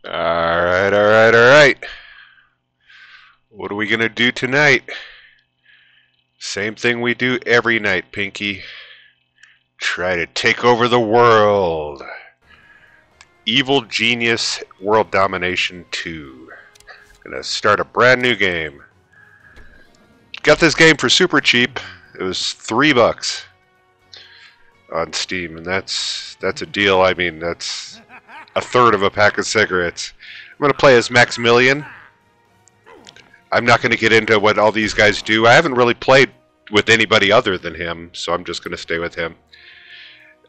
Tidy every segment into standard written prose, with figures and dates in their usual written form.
Alright, alright, alright. What are we gonna do tonight? Same thing we do every night, Pinky. Try to take over the world. Evil Genius World Domination 2. Gonna start a brand new game. Got this game for super cheap. It was $3 on Steam, and that's a deal. I mean, that's a third of a pack of cigarettes. I'm gonna play as Maximilian. I'm not going to get into what all these guys do. I haven't really played with anybody other than him, so I'm just going to stay with him.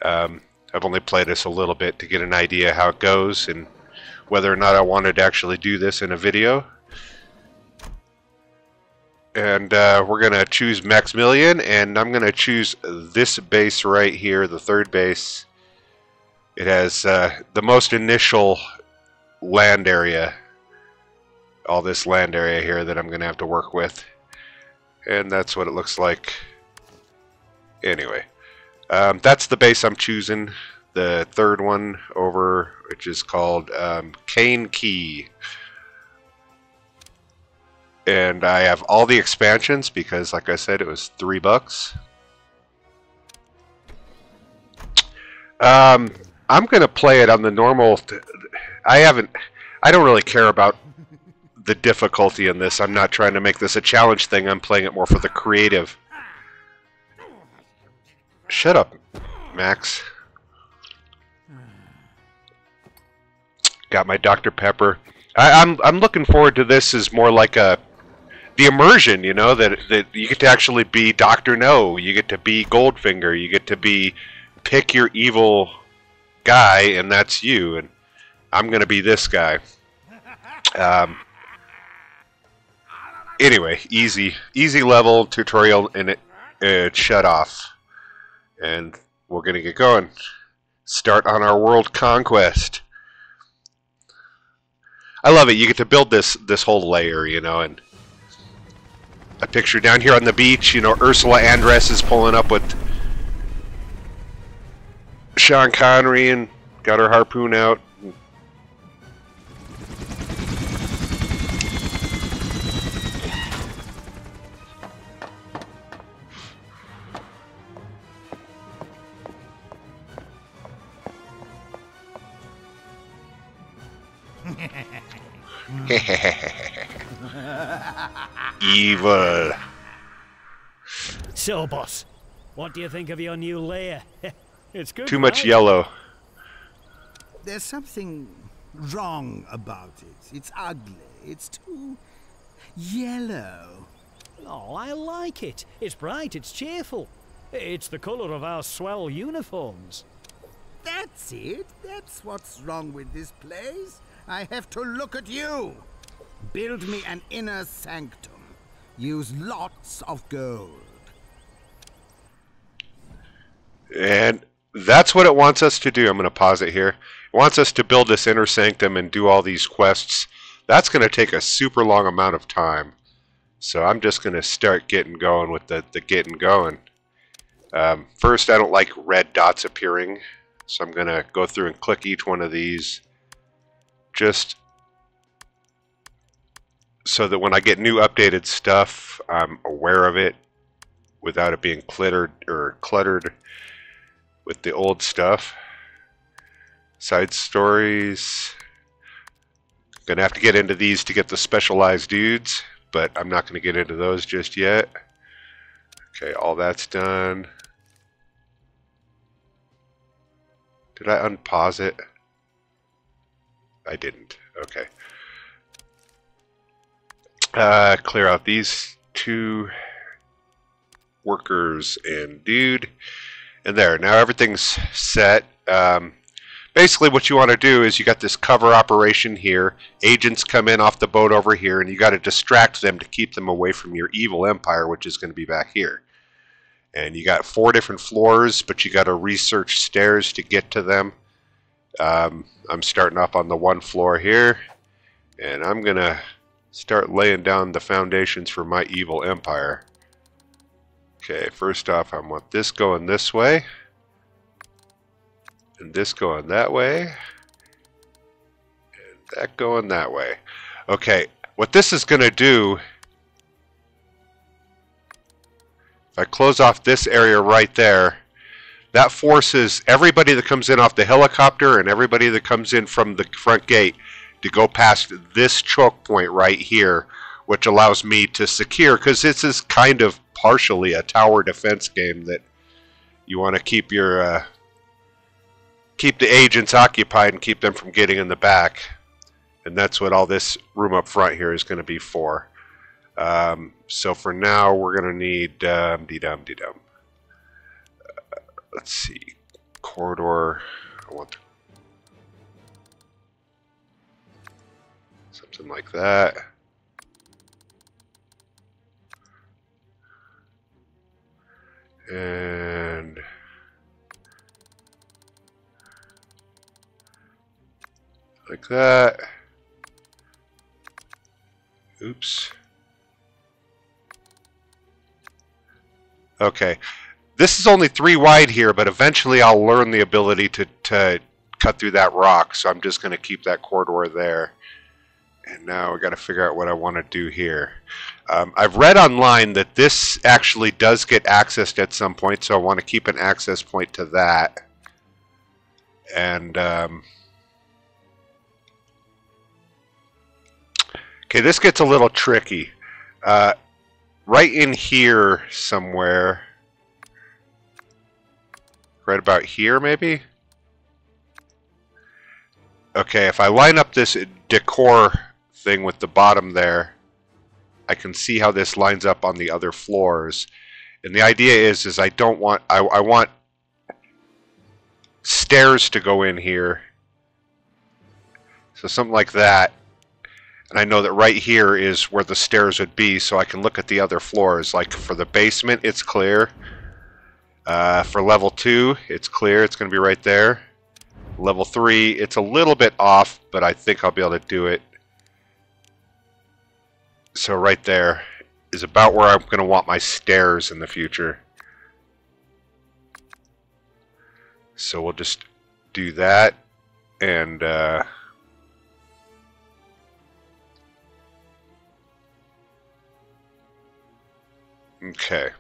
I've only played this a little bit to get an idea how it goes and whether or not I wanted to actually do this in a video. And we're going to choose Maximilian, and I'm going to choose this base right here, the third base. It has the most initial land area. All this land area here that I'm going to have to work with. And that's what it looks like. Anyway, that's the base I'm choosing. The third one over, which is called Cane Key. And I have all the expansions because, like I said, it was $3. I'm going to play it on the normal. I don't really care about the difficulty in this. I'm not trying to make this a challenge thing. I'm playing it more for the creative. Shut up, Max. Got my Dr. Pepper. I'm looking forward to this as more like the immersion, you know, that you get to actually be Dr. No, you get to be Goldfinger, you get to pick your evil guy, and that's you, and I'm gonna be this guy. Anyway, easy level tutorial, and it shut off. And we're going to get going. Start on our world conquest. I love it. You get to build this whole layer, you know, and a picture down here on the beach, you know, Ursula Andress is pulling up with Sean Connery and got her harpoon out. Evil. So, boss, what do you think of your new lair? It's good. Too much right? yellow. There's something wrong about it. It's ugly. It's too yellow. Oh, I like it. It's bright, it's cheerful. It's the colour of our swell uniforms. That's it. That's what's wrong with this place. I have to look at you. Build me an inner sanctum. Use lots of gold. And that's what it wants us to do. I'm going to pause it here. It wants us to build this inner sanctum and do all these quests. That's going to take a super long amount of time. So I'm just going to start getting going with the getting going. First, I don't like red dots appearing. So I'm going to go through and click each one of these. Just so that when I get new updated stuff, I'm aware of it without it being cluttered with the old stuff. Side stories. Gonna have to get into these to get the specialized dudes, but I'm not gonna get into those just yet. Okay, all that's done. Did I unpause it? I didn't. Okay. Clear out these two workers and dude. And there. Now everything's set. Basically what you want to do is you got this cover operation here. Agents come in off the boat over here, and you got to distract them to keep them away from your evil empire, which is going to be back here. And you got 4 different floors, but you got to research stairs to get to them. I'm starting off on the 1 floor here, and I'm going to start laying down the foundations for my evil empire. Okay, first off, I want this going this way, and this going that way, and that going that way. Okay, what this is going to do, if I close off this area right there, that forces everybody that comes in off the helicopter and everybody that comes in from the front gate to go past this choke point right here, which allows me to secure, because this is kind of partially a tower defense game that you want to keep your keep the agents occupied and keep them from getting in the back. And that's what all this room up front here is going to be for. So for now, we're going to need de-dum. Let's see, corridor. I want something like that. And like that. Oops. Okay. This is only 3 wide here, but eventually I'll learn the ability to cut through that rock, so I'm just going to keep that corridor there. And now we got to figure out what I want to do here. I've read online that this actually does get accessed at some point, so I want to keep an access point to that. And okay, this gets a little tricky. Right in here somewhere, right about here maybe? Okay, if I line up this decor thing with the bottom there, I can see how this lines up on the other floors. And the idea is I don't want, I want stairs to go in here. So something like that. And I know that right here is where the stairs would be, so I can look at the other floors. Like for the basement, it's clear. For level 2, it's clear. It's going to be right there. Level 3, it's a little bit off, but I think I'll be able to do it. So right there is about where I'm going to want my stairs in the future. So we'll just do that. And okay.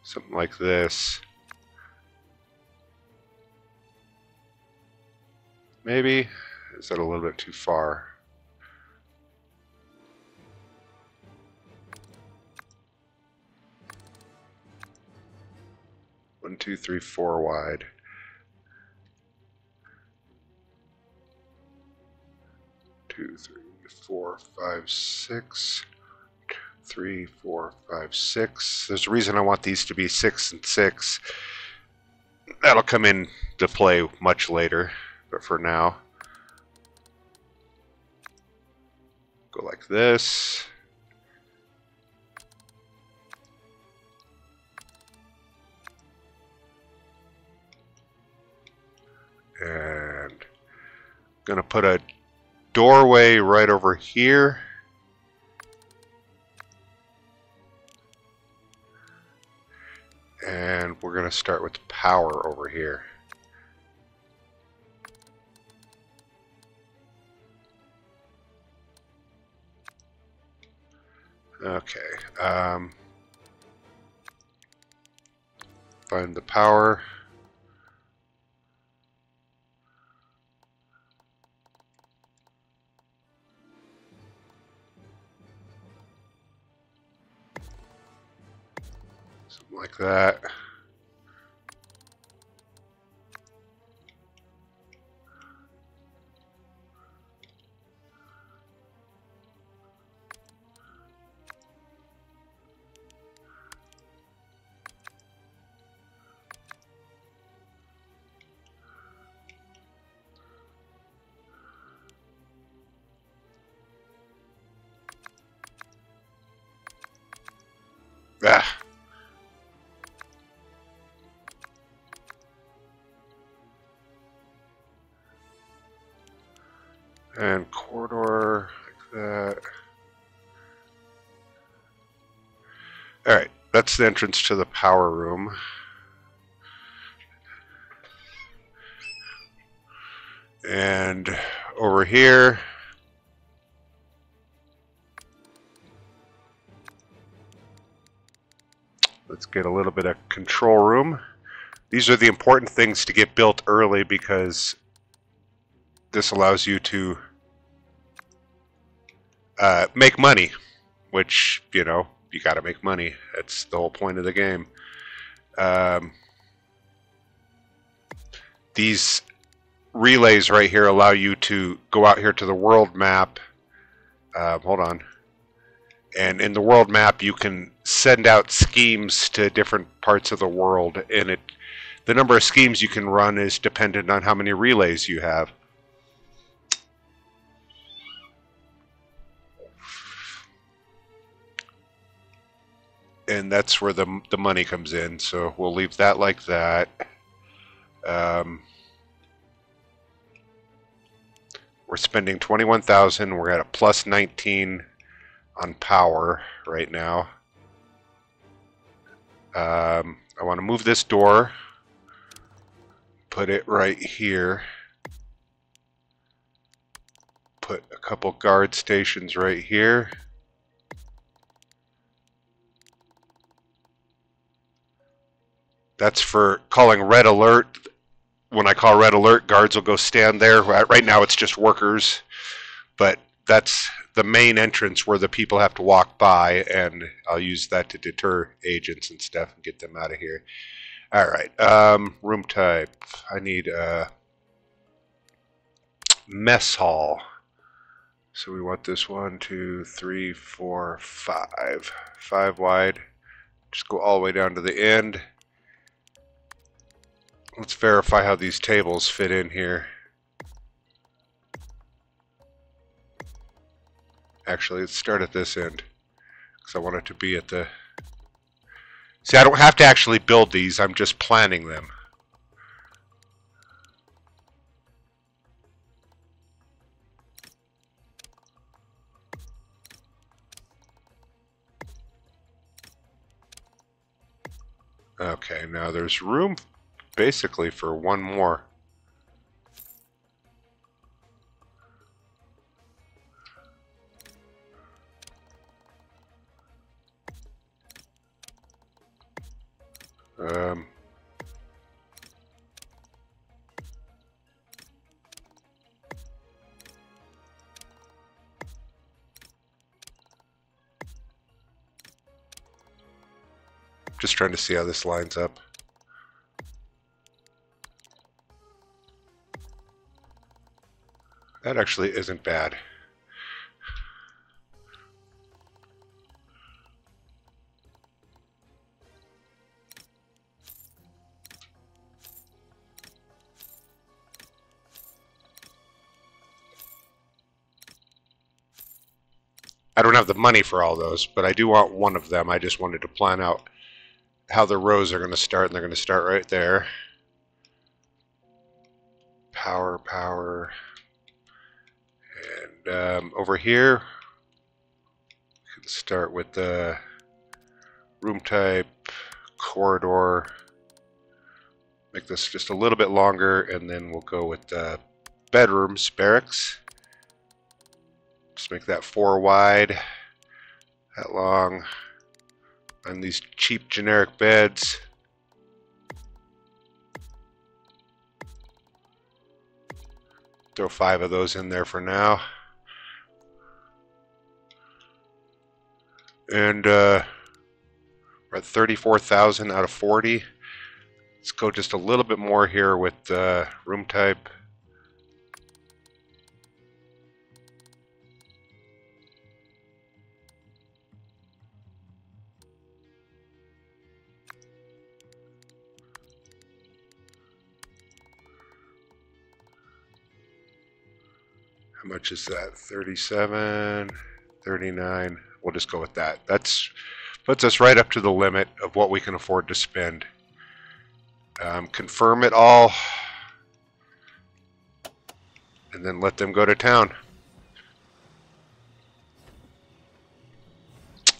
Something like this. Maybe? Is that a little bit too far? One, two, three, 4 wide. 2, 3, 4, 5, 6. 3, 4, 5, 6. There's a reason I want these to be 6 and 6. That'll come into play much later, but for now, go like this. And I'm gonna put a doorway right over here. And we're going to start with power over here. Okay. Find the power. Like that. Ah. And corridor like that. Alright, that's the entrance to the power room. And over here, let's get a little bit of control room. These are the important things to get built early because this allows you to make money, which, you know, you got to make money. That's the whole point of the game. These relays right here allow you to go out here to the world map. Hold on. And in the world map, you can send out schemes to different parts of the world, and the number of schemes you can run is dependent on how many relays you have. And that's where the money comes in, so we'll leave that like that. We're spending 21,000. We're at a plus 19 on power right now. I want to move this door, put it right here, put a couple guard stations right here. That's for calling red alert. When I call red alert, guards will go stand there. Right now it's just workers, but that's the main entrance where the people have to walk by, and I'll use that to deter agents and stuff and get them out of here. Alright, room type. I need a mess hall. So we want this 1, 2, 3, 4, 5. 5 wide. Just go all the way down to the end. Let's verify how these tables fit in here. Actually, let's start at this end, because I want it to be at the... See, I don't have to actually build these, I'm just planning them. Okay, now there's room basically for one more. Just trying to see how this lines up. That actually isn't bad. I don't have the money for all those, but I do want one of them. I just wanted to plan out how the rows are going to start, and they're going to start right there. Power, power. And over here, we can start with the room type, corridor. Make this just a little bit longer, and then we'll go with the bedrooms, barracks. Just make that 4 wide, that long. And these cheap generic beds. Throw 5 of those in there for now. And we're at 34,000 out of 40. Let's go just a little bit more here with room type. How much is that? 37, 39. We'll just go with that. That's puts us right up to the limit of what we can afford to spend. Confirm it all, and then let them go to town.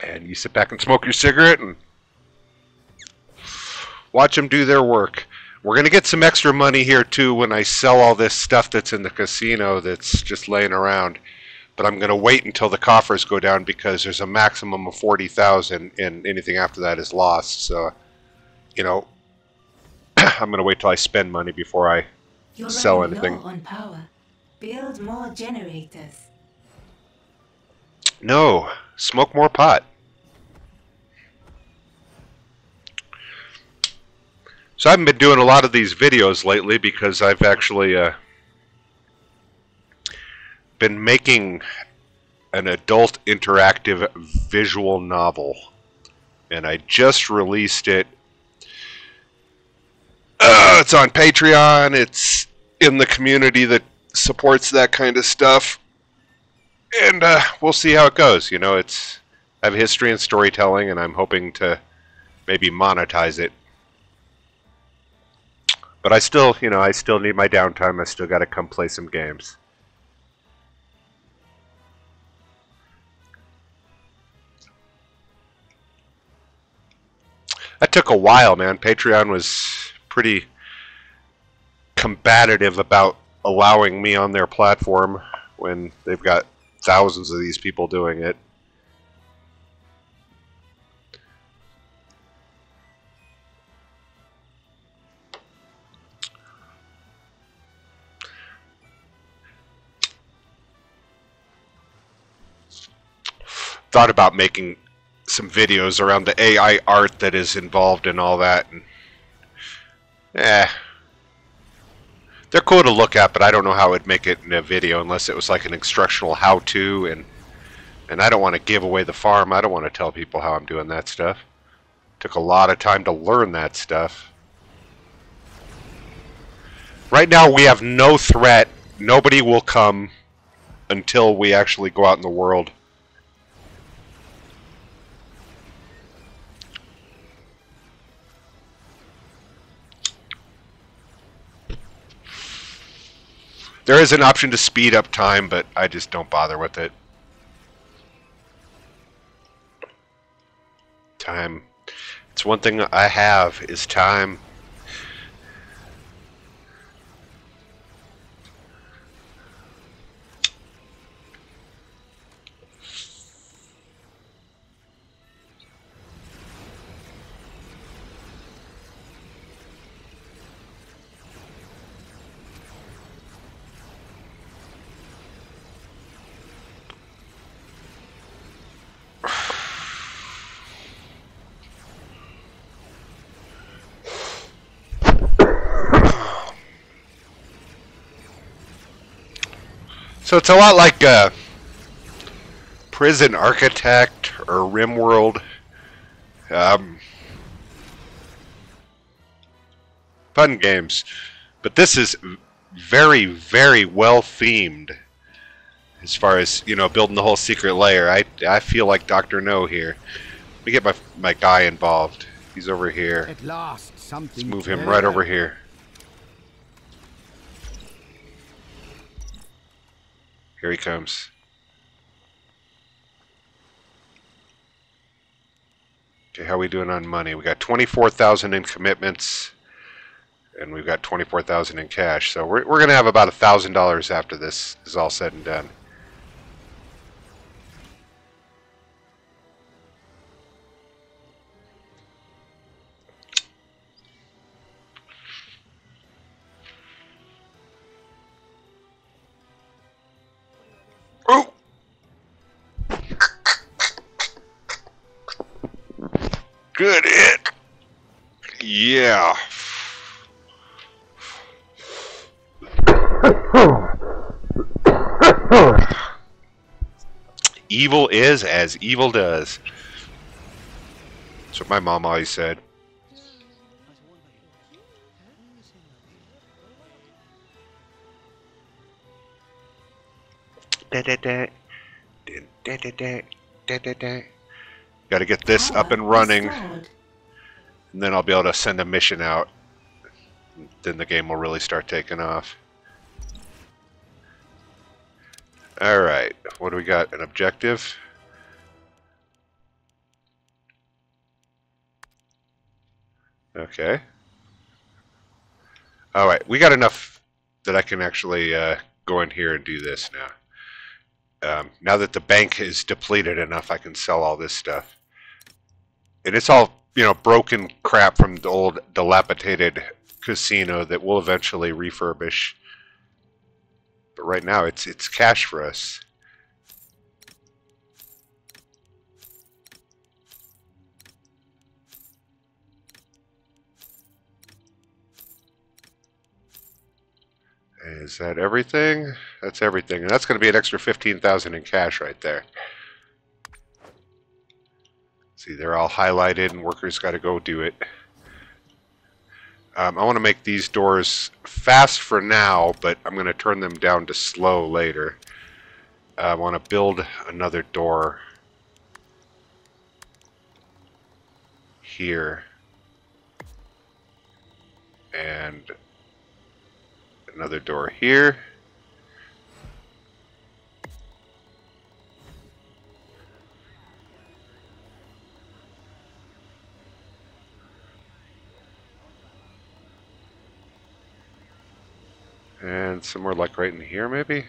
And you sit back and smoke your cigarette and watch them do their work. We're going to get some extra money here too when I sell all this stuff that's in the casino that's just laying around. But I'm going to wait until the coffers go down because there's a maximum of 40,000 and anything after that is lost. So, you know, I'm going to wait till I spend money before I sell anything. Low on power. Build more generators. No, smoke more pot. So I haven't been doing a lot of these videos lately because I've actually been making an adult interactive visual novel. And I just released it. It's on Patreon. It's in the community that supports that kind of stuff. And we'll see how it goes. You know, I have a history in storytelling, and I'm hoping to maybe monetize it. But I still need my downtime. I still got to come play some games. That took a while, man. Patreon was pretty combative about allowing me on their platform when they've got thousands of these people doing it. Thought about making some videos around the AI art that is involved in all that, and they're cool to look at, but I don't know how I'd make it in a video unless it was like an instructional how-to, and I don't want to give away the farm. I don't want to tell people how I'm doing that stuff. Took a lot of time to learn that stuff. Right now we have no threat. Nobody will come until we actually go out in the world. There is an option to speed up time, but I just don't bother with it. Time. It's one thing I have is time. So it's a lot like Prison Architect or RimWorld. Fun games. But this is very, very well themed as far as, you know, building the whole secret layer. I feel like Dr. No here. Let me get my guy involved. He's over here. At last, something. Let's move him right over here. Here he comes. Okay, how are we doing on money? We got 24,000 in commitments, and we've got 24,000 in cash. So we're gonna have about $1,000 after this is all said and done. Oh! Good hit. Yeah. Evil is as evil does. That's what my mom always said. Got to get this up and running, and then I'll be able to send a mission out. Then the game will really start taking off. Alright, what do we got? An objective? Okay. Alright, we got enough that I can actually go in here and do this now. Now that the bank is depleted enough, I can sell all this stuff. And it's all, you know, broken crap from the old dilapidated casino that we'll eventually refurbish. But right now, it's cash for us. Is that everything? That's everything. And that's going to be an extra 15,000 in cash right there. See, they're all highlighted and workers got to go do it. I want to make these doors fast for now, but I'm going to turn them down to slow later. I want to build another door here. And another door here. And somewhere like right in here, maybe?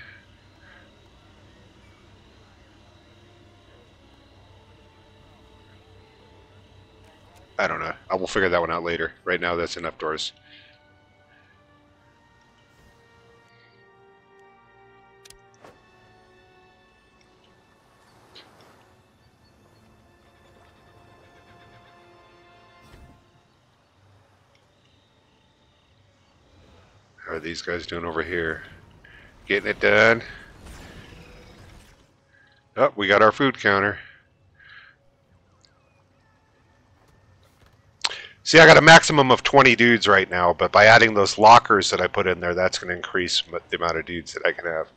I don't know. I will figure that one out later. Right now, that's enough doors. How are these guys doing over here? Getting it done. Oh, we got our food counter. See, I got a maximum of 20 dudes right now, but by adding those lockers that I put in there, that's going to increase the amount of dudes that I can have.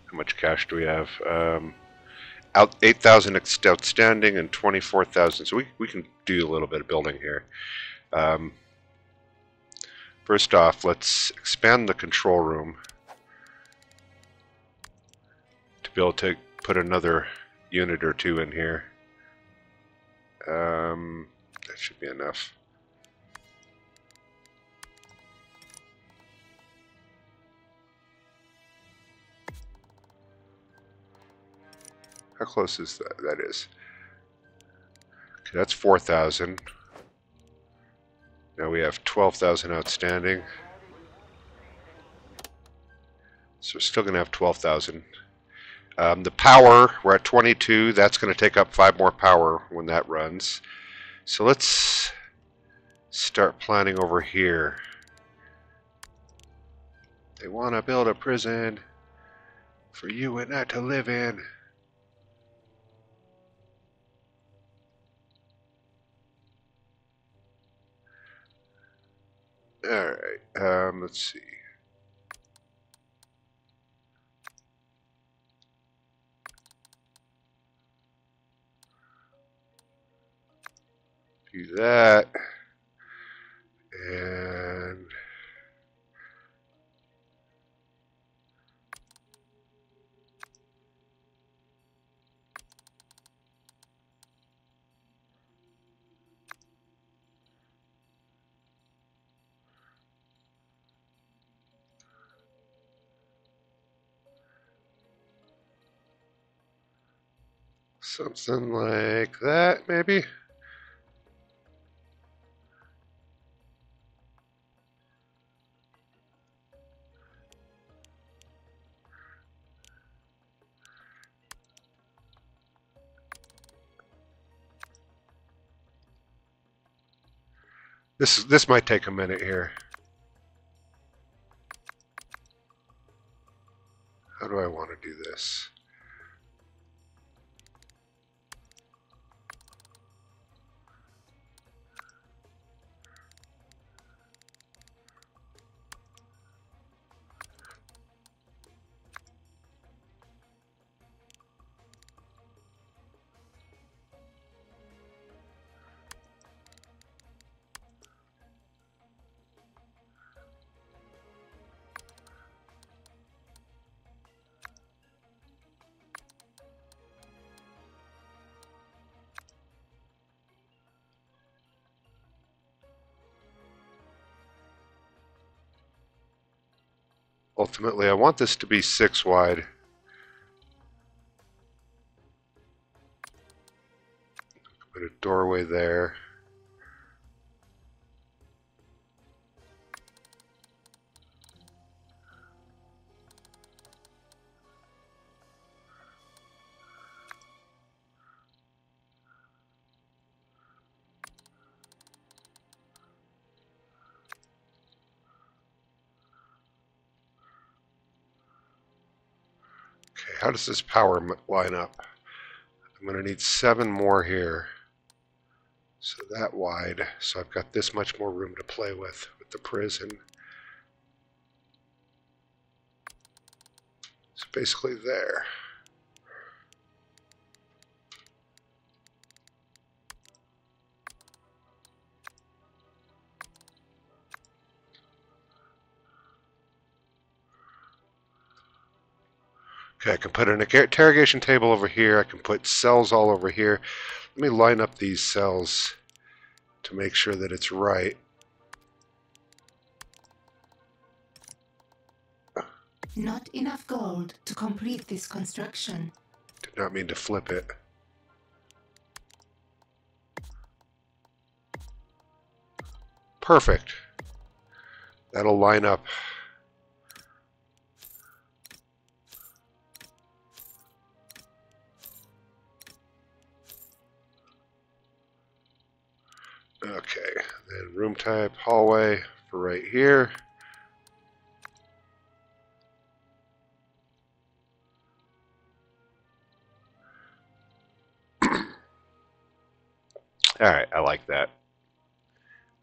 How much cash do we have? 8,000 outstanding and 24,000. So we can do a little bit of building here. First off, let's expand the control room to be able to put another unit or two in here. That should be enough. How close is that? That is. Okay, that's 4,000. Now we have 12,000 outstanding. So we're still going to have 12,000. The power, we're at 22. That's going to take up 5 more power when that runs. So let's start planning over here. They want to build a prison for you and I to live in. Alright, let's see. Do that. And something like that, maybe. This might take a minute here. How do I want to do this? ultimately I want this to be 6 wide. Put a doorway there. Okay, how does this power line up? I'm going to need 7 more here. So that wide. So I've got this much more room to play with the prison. So basically there. Okay, I can put an interrogation table over here. I can put cells all over here. Let me line up these cells to make sure that it's right. Not enough gold to complete this construction. Did not mean to flip it. Perfect. That'll line up. Okay, then room type hallway for right here. Alright, I like that.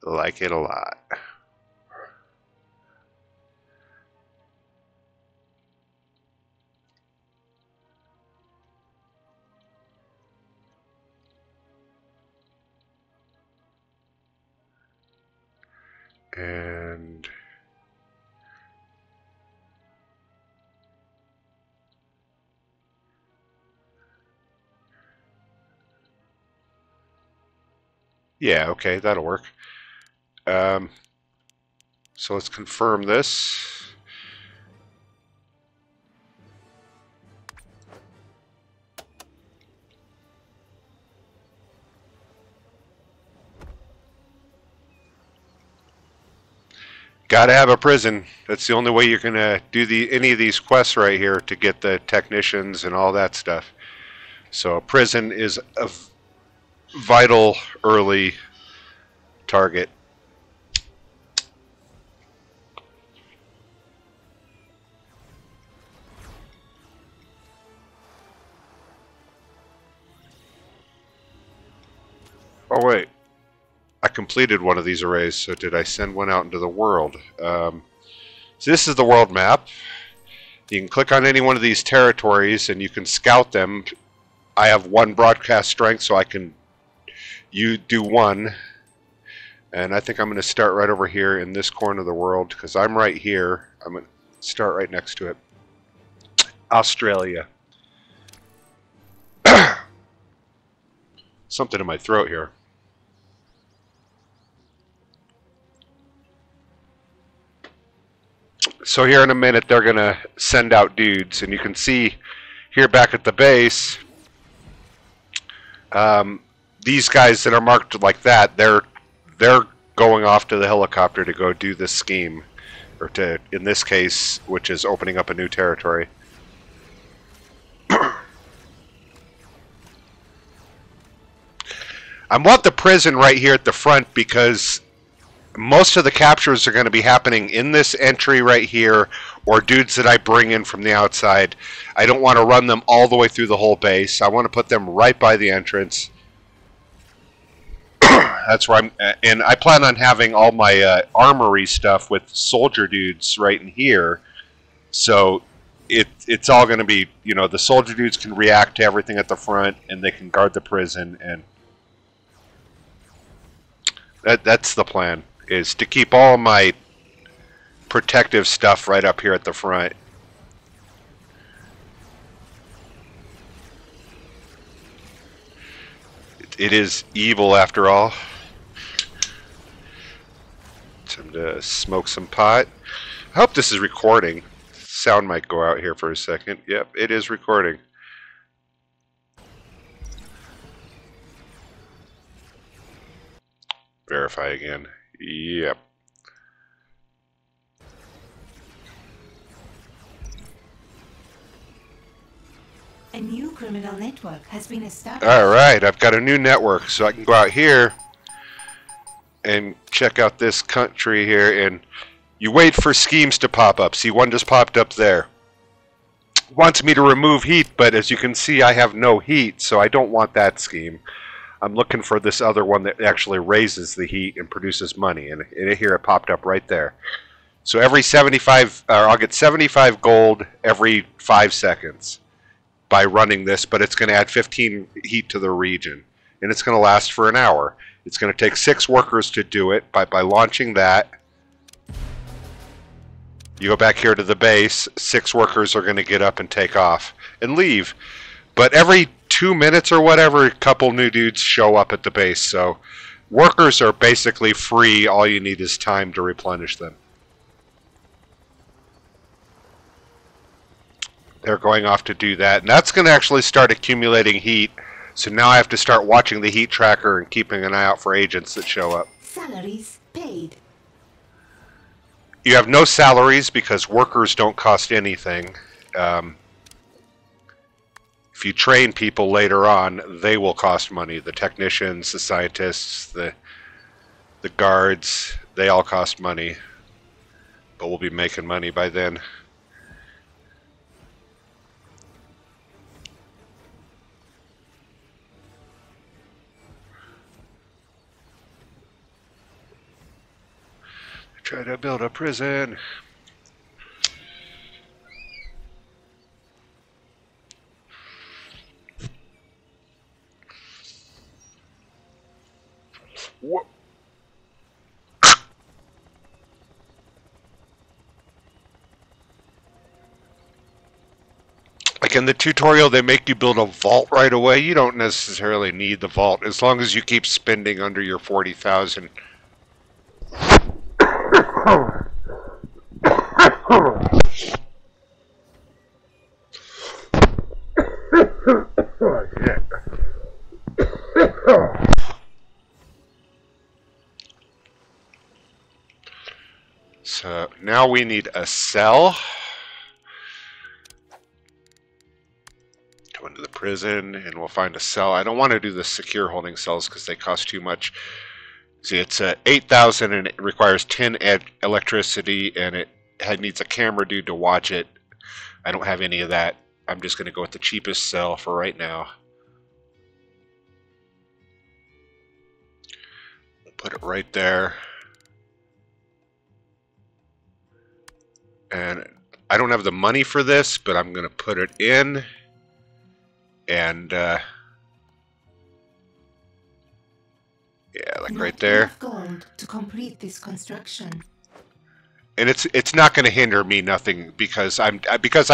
I like it a lot. And yeah, okay, that'll work. So let's confirm this. Gotta have a prison. That's the only way you're gonna do any of these quests right here to get the technicians and all that stuff. So a prison is a vital early target. Oh wait, I completed one of these arrays, so did I send one out into the world? So this is the world map. You can click on any one of these territories and you can scout them. I have 1 broadcast strength, so I can do 1. And I think I'm going to start right over here in this corner of the world, because I'm right here. I'm going to start right next to it. Australia. Something in my throat here. So here in a minute they're going to send out dudes, and you can see here back at the base, these guys that are marked like that, they're going off to the helicopter to go do this scheme, or to, in this case, which is opening up a new territory. I want the prison right here at the front because most of the captures are going to be happening in this entry right here, or dudes that I bring in from the outside. I don't want to run them all the way through the whole base. I want to put them right by the entrance. That's where and I plan on having all my armory stuff with soldier dudes right in here. So it's all going to be, you know, the soldier dudes can react to everything at the front, and they can guard the prison, and that's the plan, is to keep all my protective stuff right up here at the front. It is evil after all. Time to smoke some pot. I hope this is recording. sound might go out here for a second. Yep, it is recording. Verify again. Yep. A new criminal network has been established. Alright, I've got a new network, so I can go out here and check out this country here, and you wait for schemes to pop up. See, one just popped up there. Wants me to remove heat, but as you can see, I have no heat, so I don't want that scheme. I'm looking for this other one that actually raises the heat and produces money, and here it popped up right there. So every 75, I'll get 75 gold every 5 seconds by running this, but it's going to add 15 heat to the region, and it's going to last for an hour. It's going to take 6 workers to do it. By launching that, you go back here to the base, 6 workers are going to get up and take off and leave. But every 2 minutes or whatever, a couple new dudes show up at the base. So workers are basically free. All you need is time to replenish them. They're going off to do that, and that's going to actually start accumulating heat. So now I have to start watching the heat tracker and keeping an eye out for agents that show up. Salaries paid. You have no salaries because workers don't cost anything. If you train people later on, they will cost money. The technicians, the scientists, the guards, they all cost money. But we'll be making money by then. Try to build a prison. What? Like in the tutorial, they make you build a vault right away. You don't necessarily need the vault as long as you keep spending under your 40,000. So now we need a cell. Go into the prison and we'll find a cell. I don't want to do the secure holding cells because they cost too much. See, it's 8,000 and it requires 10 electricity, and it needs a camera dude to watch it. I don't have any of that. I'm just going to go with the cheapest cell for right now. Put it right there. And I don't have the money for this, but I'm going to put it in. And yeah, like right there. Gold to complete this construction. And it's not going to hinder me nothing because I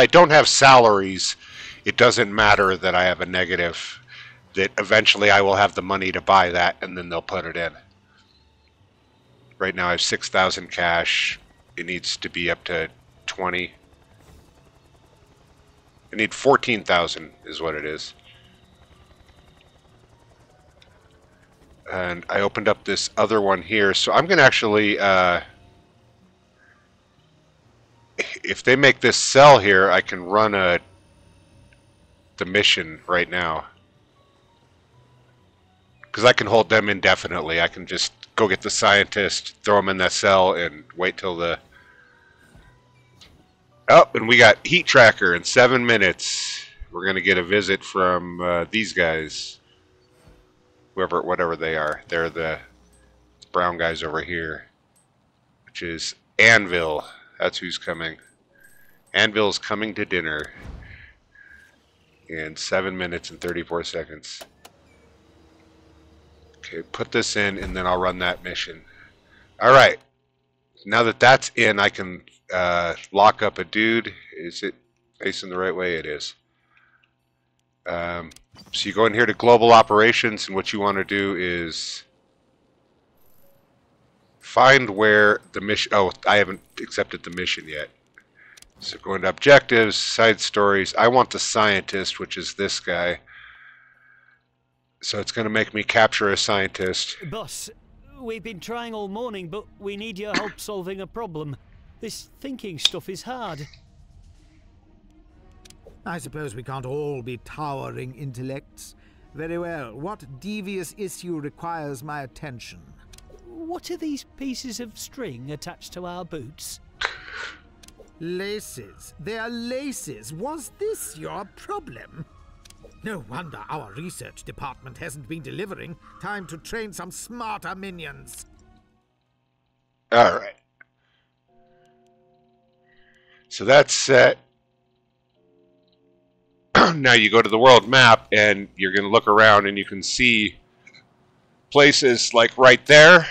don't have salaries. It doesn't matter that I have a negative. That eventually I will have the money to buy that, and then they'll put it in. Right now I have 6,000 cash. It needs to be up to 20. I need 14,000 is what it is. And I opened up this other one here, so I'm going to actually, if they make this cell here, I can run the mission right now. Because I can hold them indefinitely. I can just go get the scientist, throw them in that cell, and wait till the... Oh, and we got heat tracker in 7 minutes. We're going to get a visit from these guys. Whatever they are. They're the brown guys over here. Which is Anvil. That's who's coming. Anvil's coming to dinner. In 7 minutes and 34 seconds. Okay, put this in and then I'll run that mission. Alright. Now that that's in, I can lock up a dude. Is it facing the right way? It is. So you go in here to global operations, and what you want to do is find where the mission... Oh, I haven't accepted the mission yet. So going to objectives, side stories. I want the scientist, which is this guy. So it's going to make me capture a scientist. Boss, we've been trying all morning, but we need your help solving a problem. This thinking stuff is hard. I suppose we can't all be towering intellects. Very well. What devious issue requires my attention? What are these pieces of string attached to our boots? Laces. They are laces. Was this your problem? No wonder our research department hasn't been delivering. Time to train some smarter minions. All right. So that's set. Now you go to the world map and you're going to look around and you can see places like right there.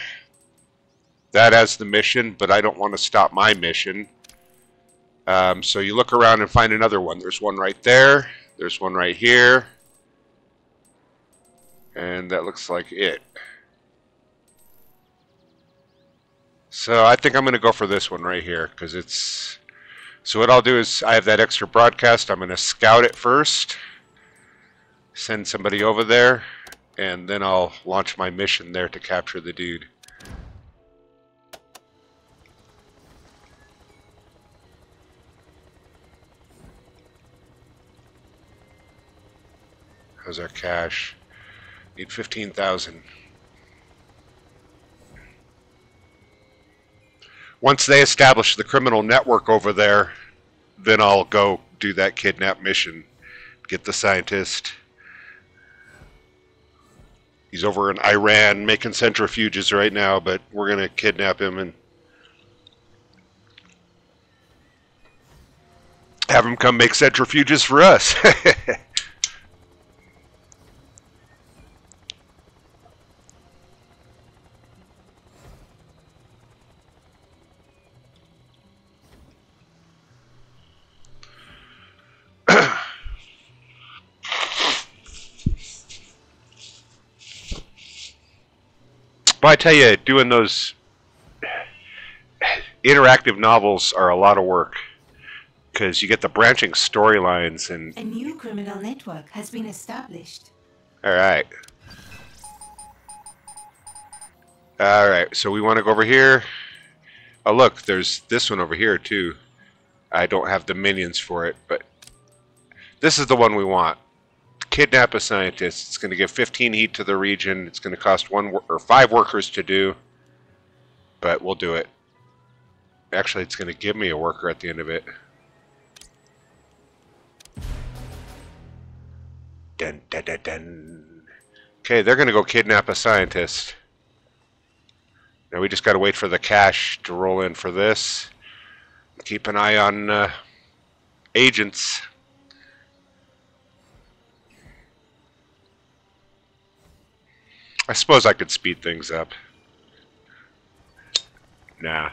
That has the mission, but I don't want to stop my mission. So you look around and find another one. There's one right there. There's one right here. And that looks like it. So I think I'm going to go for this one right here because it's... So what I'll do is I have that extra broadcast. I'm going to scout it first. Send somebody over there. And then I'll launch my mission there to capture the dude. How's our cash? Need 15,000. Once they establish the criminal network over there, then I'll go do that kidnap mission. Get the scientist. He's over in Iran making centrifuges right now, but we're going to kidnap him and have him come make centrifuges for us. But I tell you, doing those interactive novels are a lot of work because you get the branching storylines and... A new criminal network has been established. Alright. Alright, so we want to go over here. Oh look, there's this one over here too. I don't have the minions for it, but this is the one we want. Kidnap a scientist. It's going to give 15 heat to the region. It's going to cost 5 workers to do, but we'll do it. Actually, it's going to give me a worker at the end of it. Dun, dun, dun, dun. Okay, they're going to go kidnap a scientist. Now we just got to wait for the cash to roll in for this. Keep an eye on agents. I suppose I could speed things up. Nah.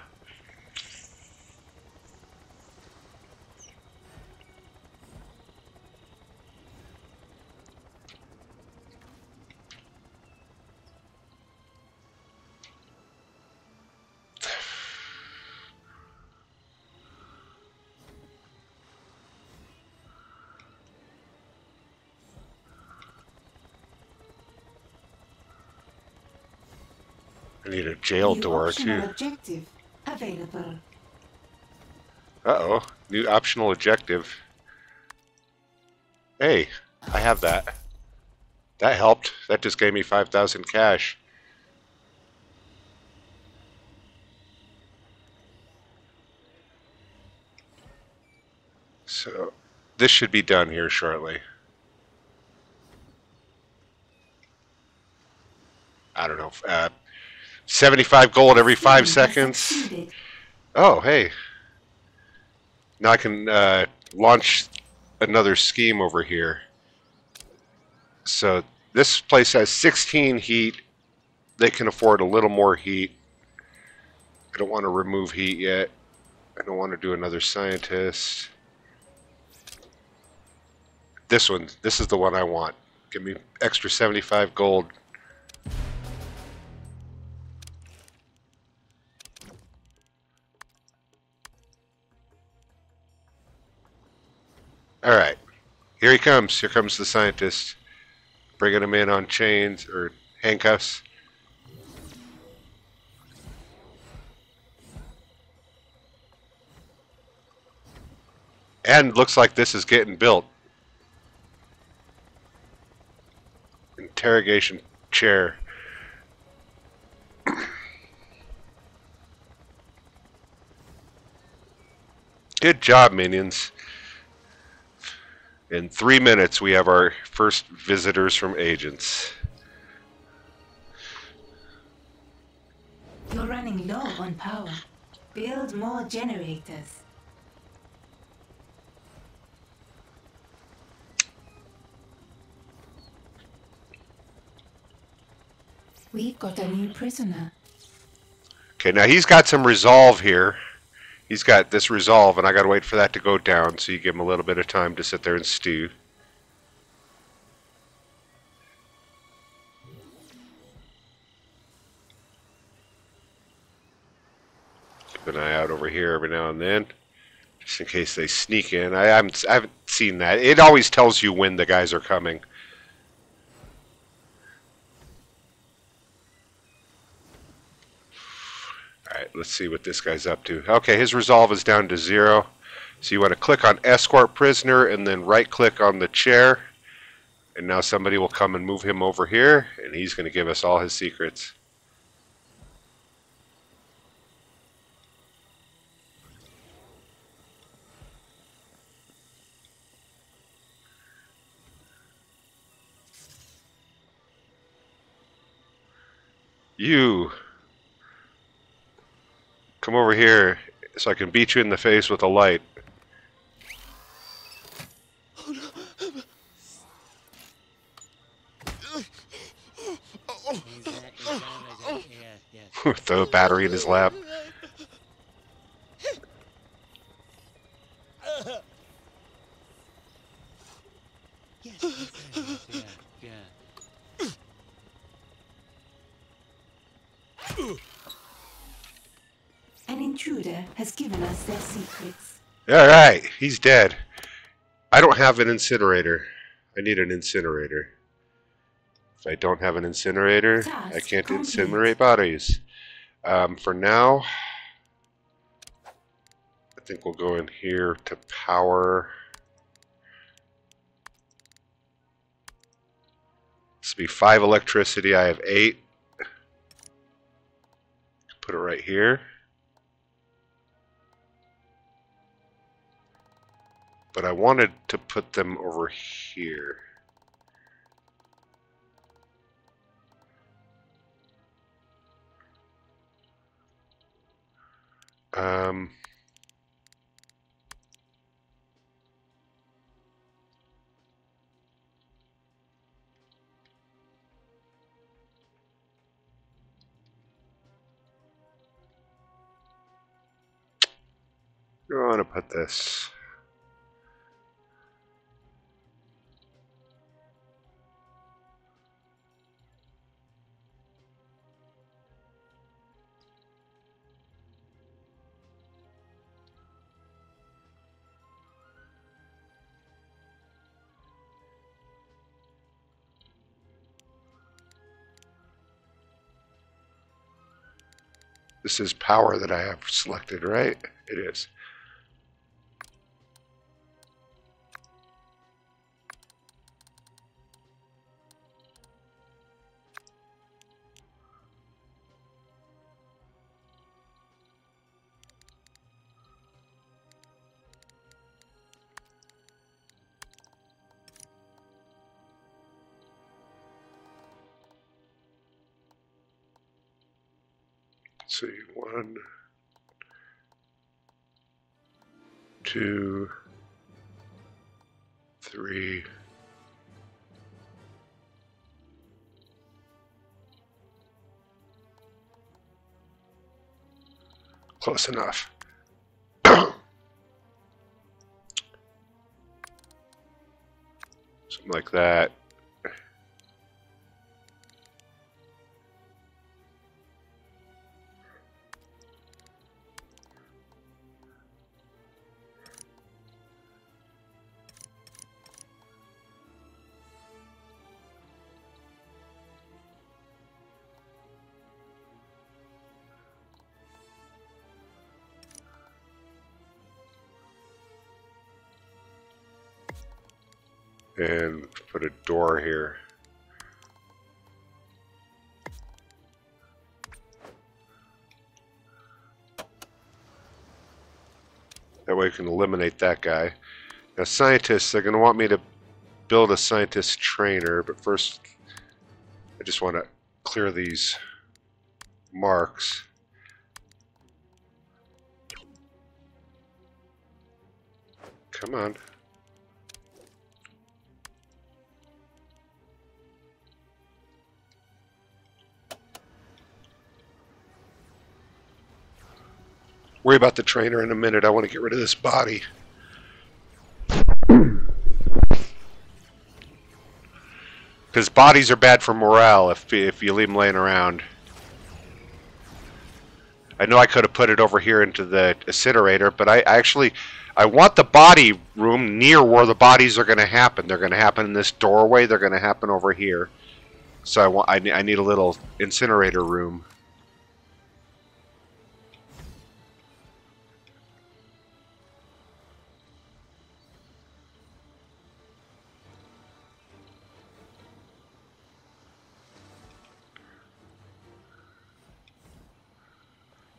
I need a jail door too. Objective available. Uh-oh. New optional objective. Hey, I have that. That helped. That just gave me 5,000 cash. So, this should be done here shortly. I don't know. 75 gold every 5 seconds. Oh, hey. Now I can launch another scheme over here. So this place has 16 heat. They can afford a little more heat. I don't want to remove heat yet. I don't want to do another scientist. This one. This is the one I want. Give me extra 75 gold. Alright. Here he comes. Here comes the scientist. Bringing him in on chains or handcuffs. And looks like this is getting built. Interrogation chair. Good job, minions. In 3 minutes, we have our first visitors from agents. You're running low on power. Build more generators. We've got a new prisoner. Okay, now he's got some resolve here. He's got this resolve, and I gotta wait for that to go down, so you give him a little bit of time to sit there and stew. Keep an eye out over here every now and then, just in case they sneak in. I haven't seen that. It always tells you when the guys are coming. Alright, let's see what this guy's up to. Okay, his resolve is down to 0. So you want to click on escort prisoner and then right click on the chair. And now somebody will come and move him over here, and he's going to give us all his secrets. You come over here so I can beat you in the face with a light. Throw a battery in his lap. An intruder has given us their secrets. Alright, he's dead. I don't have an incinerator. I need an incinerator. If I don't have an incinerator, I can't incinerate bodies. For now, I think we'll go in here to power. This will be 5 electricity. I have 8. Put it right here. But I wanted to put them over here. I want to put this. This is power that I have selected, right? It is. See, 1, 2, 3. Close enough. Something like that. and put a door here. That way we can eliminate that guy. Now scientists, they're going to want me to build a scientist trainer, but first I just want to clear these marks. Come on. Worry about the trainer in a minute. I want to get rid of this body. Because bodies are bad for morale if you leave them laying around. I know I could have put it over here into the incinerator, but I want the body room near where the bodies are going to happen. They're going to happen in this doorway. They're going to happen over here. So I need a little incinerator room.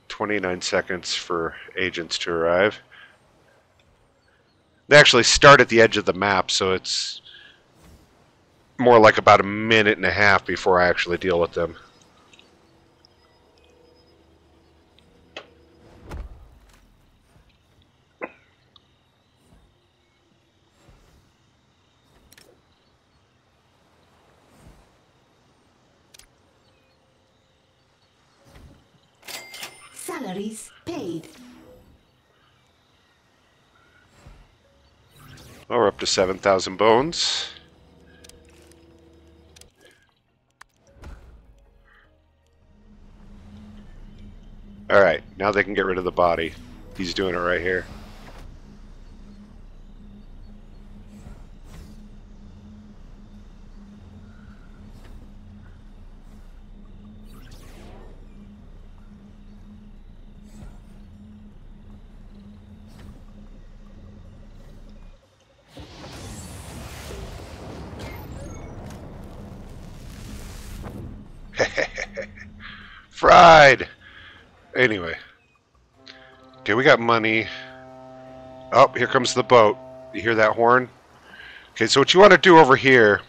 "29 seconds for agents to arrive." They actually start at the edge of the map, so it's more like about a minute and a half before I actually deal with them. Salaries paid. Oh, we're up to 7,000 bones. Alright, now they can get rid of the body. He's doing it right here. Fried! Anyway. Okay, we got money. Oh, here comes the boat. You hear that horn? Okay, so what you want to do over here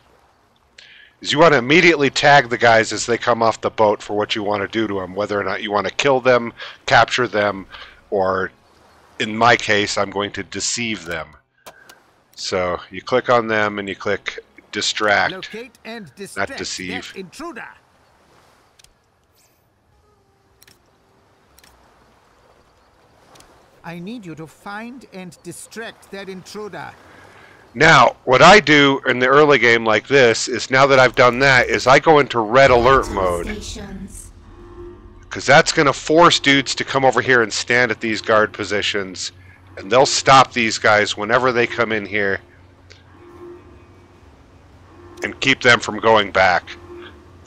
is you want to immediately tag the guys as they come off the boat for what you want to do to them, whether or not you want to kill them, capture them, or in my case, I'm going to deceive them. So you click on them and you click distract, Locate and distract not deceive. that intruder. I need you to find and distract that intruder. Now, what I do in the early game like this is, now that I've done that, is I go into red alert mode. Stations. Because that's going to force dudes to come over here and stand at these guard positions. And they'll stop these guys whenever they come in here. And keep them from going back.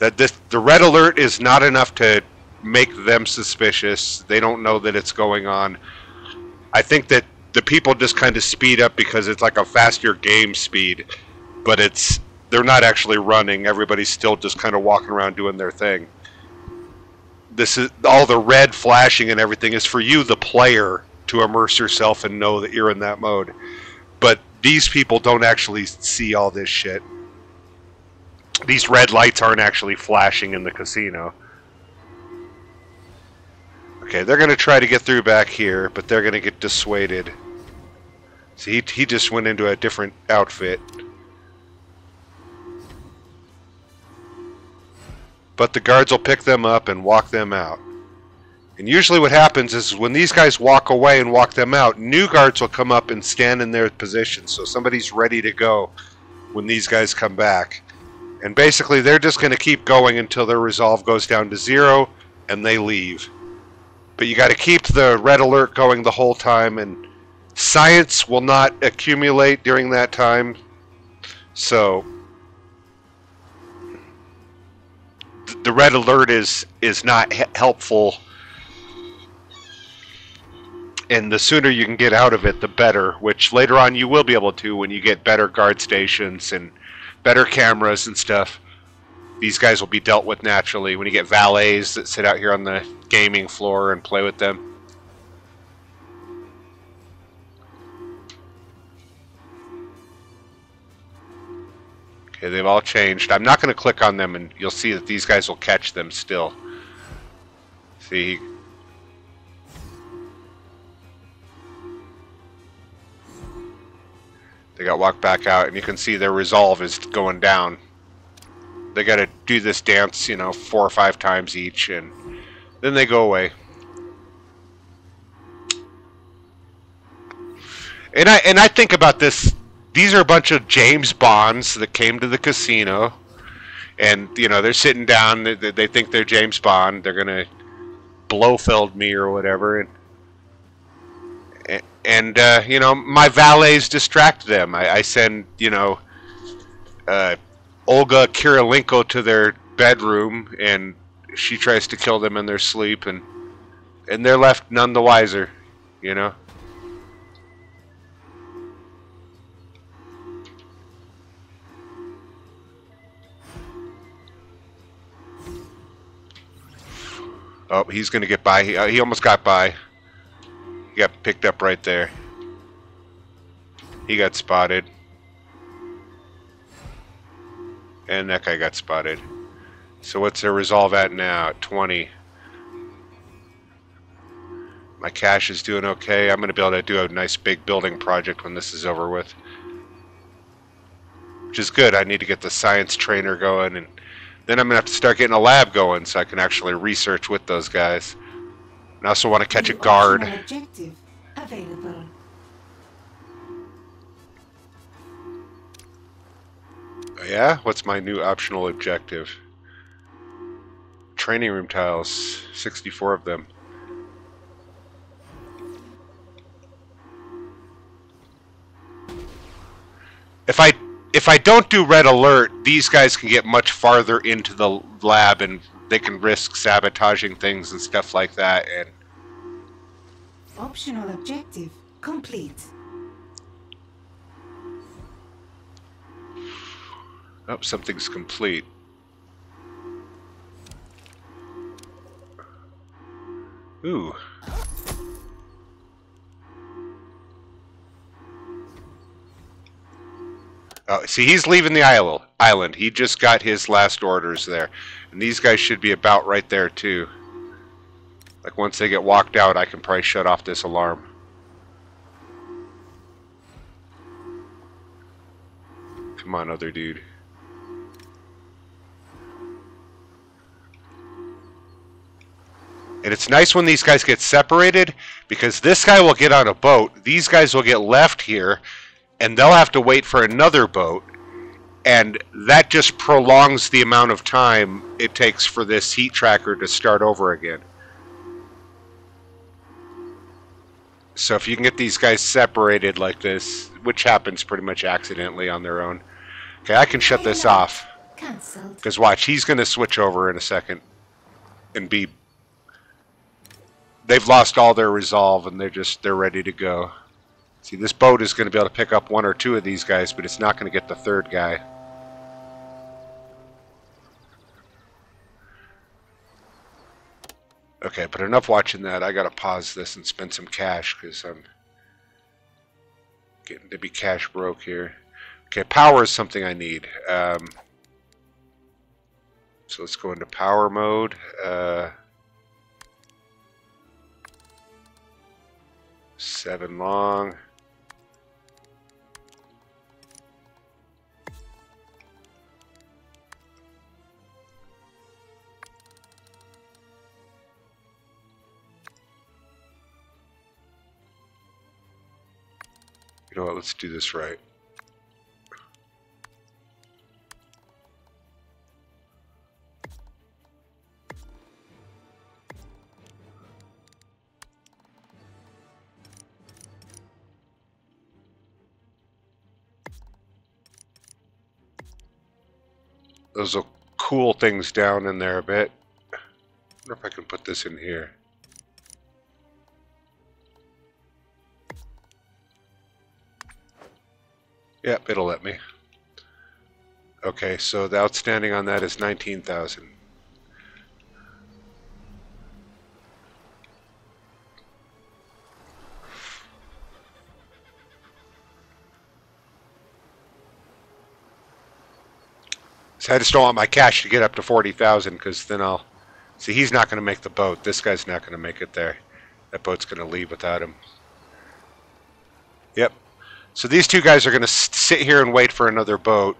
The red alert is not enough to make them suspicious. They don't know that it's going on. I think that the people just kind of speed up because it's like a faster game speed, but they're not actually running. Everybody's still just kind of walking around doing their thing. This is all the red flashing and everything is for you, the player, to immerse yourself and know that you're in that mode. But these people don't actually see all this shit. These red lights aren't actually flashing in the casino. Okay, they're going to try to get through back here, but they're going to get dissuaded. See, he just went into a different outfit. But the guards will pick them up and walk them out. And usually what happens is when these guys walk away and walk them out, new guards will come up and stand in their position. So somebody's ready to go when these guys come back. And basically they're just going to keep going until their resolve goes down to 0 and they leave. But you got to keep the red alert going the whole time, and science will not accumulate during that time. So the red alert is not helpful And the sooner you can get out of it, the better, which later on you will be able to when you get better guard stations and better cameras and stuff. These guys will be dealt with naturally when you get valets that sit out here on the gaming floor and play with them. Okay, they've all changed. I'm not going to click on them, and you'll see that these guys will catch them still. See? They got walked back out, and you can see their resolve is going down. They got to do this dance, you know, 4 or 5 times each, and then they go away. And I think about this. These are a bunch of James Bonds that came to the casino, and you know they're sitting down. They think they're James Bond. They're gonna Blofeld me or whatever, and you know my valets distract them. I send you know Olga Kirilenko to their bedroom, and she tries to kill them in their sleep, and they're left none the wiser, you know. Oh, he's going to get by. He almost got by. He got picked up right there. He got spotted. And that guy got spotted. So what's their resolve at now? At 20. My cash is doing okay. I'm going to be able to do a nice big building project when this is over with. Which is good. I need to get the science trainer going, and then I'm going to have to start getting a lab going so I can actually research with those guys. And I also want to catch a guard. Objective available. Yeah? What's my new optional objective? Training room tiles. 64 of them. If I don't do red alert, these guys can get much farther into the lab and they can risk sabotaging things and stuff like that. And Optional objective complete. oh, something's complete. Ooh. Oh, see, he's leaving the island. He just got his last orders there. And these guys should be about right there, too. Like, once they get walked out, I can probably shut off this alarm. Come on, other dude. And it's nice when these guys get separated, because this guy will get on a boat, these guys will get left here, and they'll have to wait for another boat, and that just prolongs the amount of time it takes for this heat tracker to start over again. So if you can get these guys separated like this, which happens pretty much accidentally on their own. Okay, I can shut this off. Cancelled. Because watch, he's going to switch over in a second and be... They've lost all their resolve and they're ready to go. See, this boat is going to be able to pick up 1 or 2 of these guys, but it's not going to get the third guy. Okay, but enough watching that. I got to pause this and spend some cash because I'm getting to be cash broke here. Okay, power is something I need. So let's go into power mode. 7 long. You know what, let's do this right. Those will cool things down in there a bit. I wonder if I can put this in here. Yep, it'll let me. Okay, so the outstanding on that is 19,000. So I just don't want my cash to get up to 40,000 because then I'll... See, he's not going to make the boat. This guy's not going to make it there. That boat's going to leave without him. Yep. So these two guys are going to sit here and wait for another boat,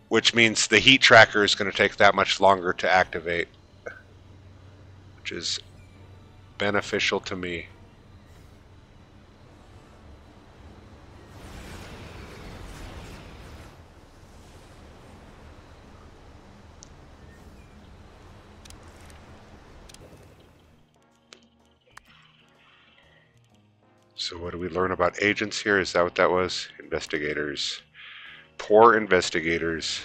which means the heat tracker is going to take that much longer to activate, which is beneficial to me. So what do we learn about agents here? Is that what that was? Investigators. Poor investigators.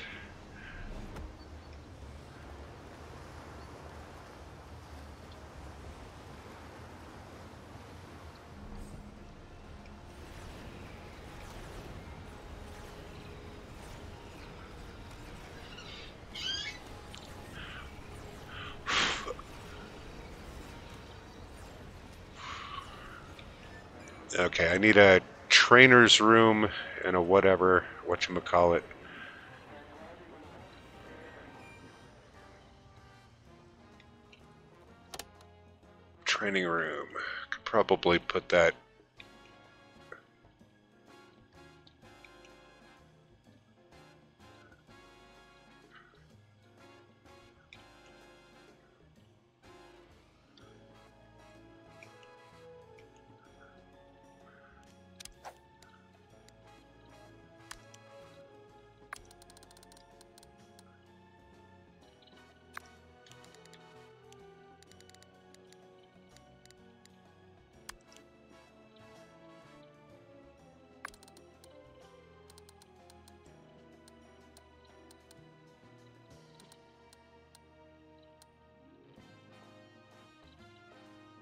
Okay, I need a trainer's room and a whatever, whatchamacallit. Training room. Could probably put that...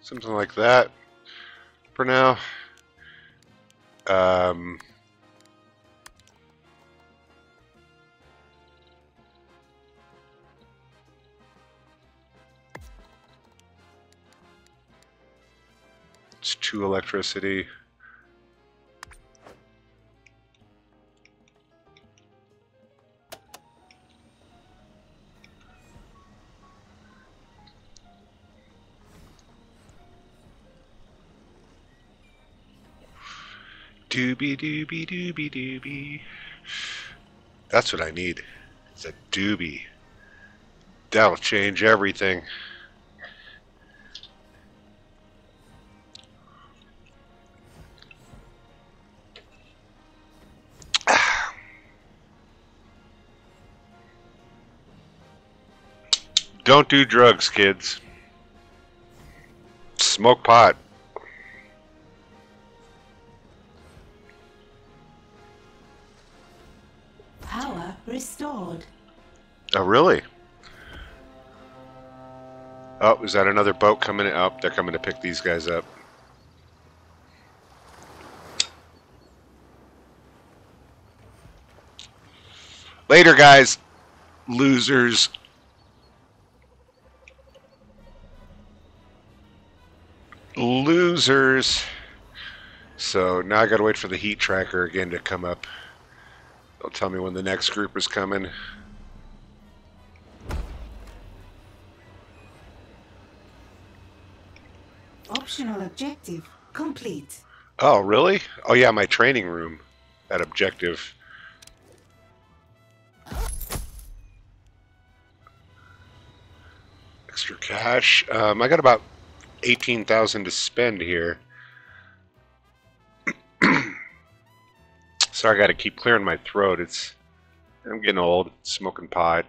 something like that for now. It's 2 electricity. Doobie doobie doobie doobie. That's what I need. It's a doobie. That'll change everything. Don't do drugs, kids. Smoke pot. Power restored. Oh, really? Oh, is that another boat coming in? Oh, they're coming to pick these guys up. Later, guys. Losers. Losers. So now I gotta wait for the heat tracker again to come up. They'll tell me when the next group is coming. Optional objective complete. Oh, really? Oh, yeah, my training room. That objective. Extra cash. I got about 18,000 to spend here. Sorry, I got to keep clearing my throat. I'm getting old. Smoking pot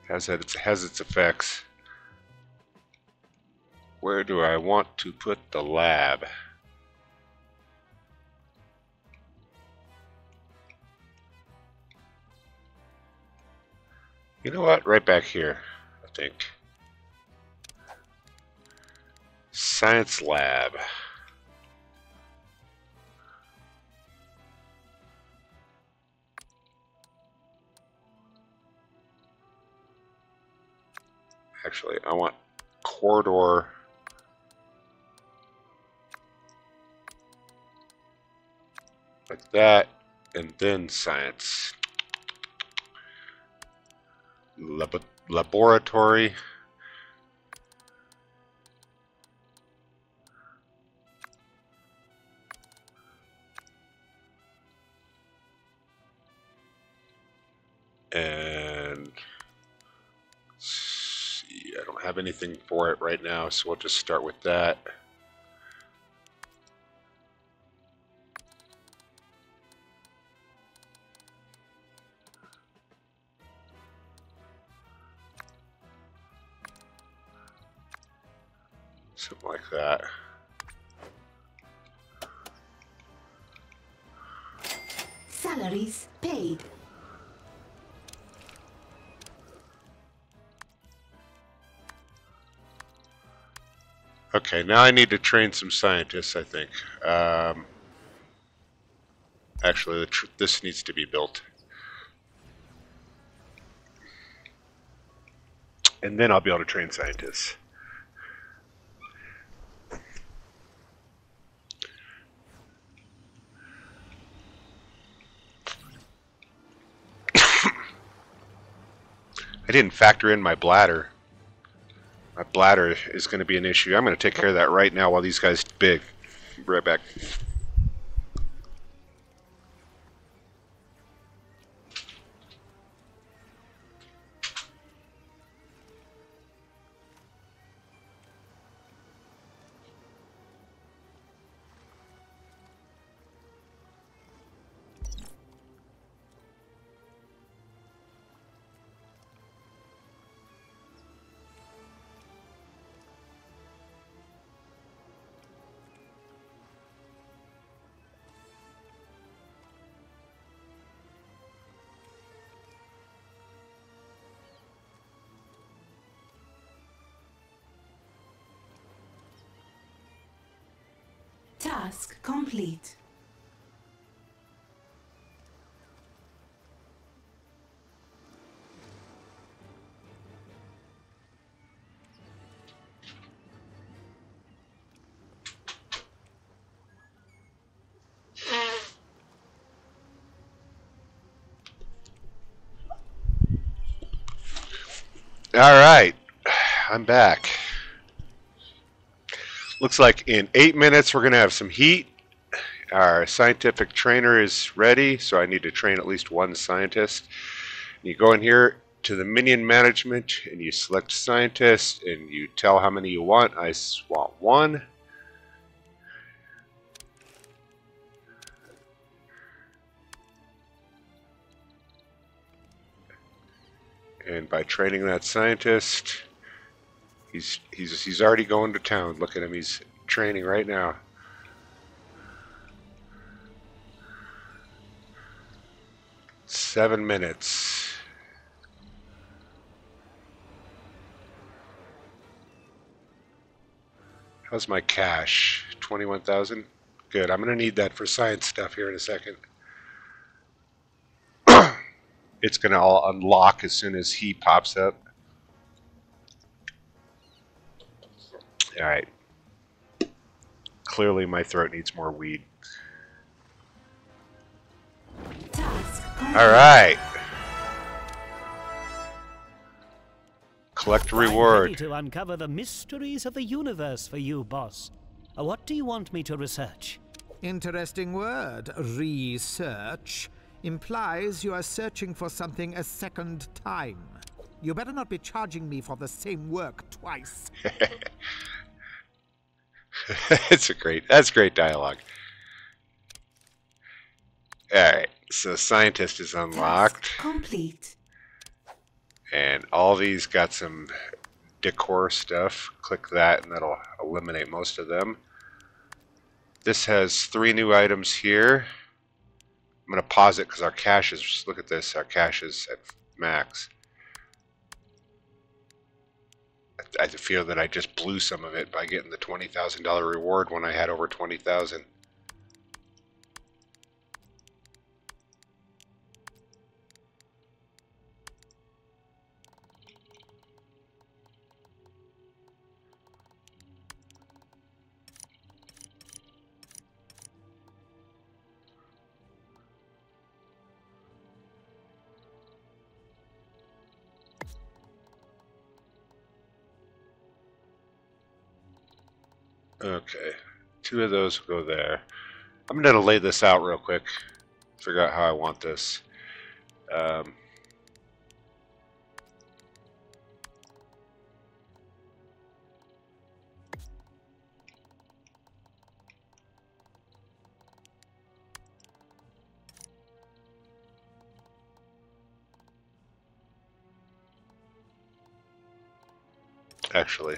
has its effects. Where do I want to put the lab? You know what? Right back here, I think. Science lab. Actually, I want corridor. Like that, and then science. Laboratory. And see, I don't have anything for it right now, so we'll just start with that. Something like that. Salaries paid. Okay, now I need to train some scientists, I think. Actually, this needs to be built. And then I'll be able to train scientists. I didn't factor in my bladder. My bladder is going to be an issue. I'm going to take care of that right now while these guys big. Be right back. Task complete. All right, I'm back. Looks like in 8 minutes we're going to have some heat. Our scientific trainer is ready, so I need to train at least one scientist. You go in here to the minion management and you select scientist and you tell how many you want. I want one. And by training that scientist, he's already going to town. Look at him, he's training right now. Seven minutes. How's my cash? 21,000? Good, I'm gonna need that for science stuff here in a second. It's gonna all unlock as soon as he pops up. Alright. Clearly my throat needs more weed. Alright. Collect a I'm reward. ready to uncover the mysteries of the universe for you, boss. What do you want me to research? Interesting word. Research implies you are searching for something a second time. You better not be charging me for the same work twice. That's great dialogue. Alright, so scientist is unlocked. Task complete. And all these got some decor stuff. Click that and that'll eliminate most of them. This has 3 new items here. I'm going to pause it because our cash is, look at this, our cash is at max. I feel that I just blew some of it by getting the $20,000 reward when I had over 20,000. Okay. 2 of those go there. I'm going to lay this out real quick. Figure out how I want this. Actually.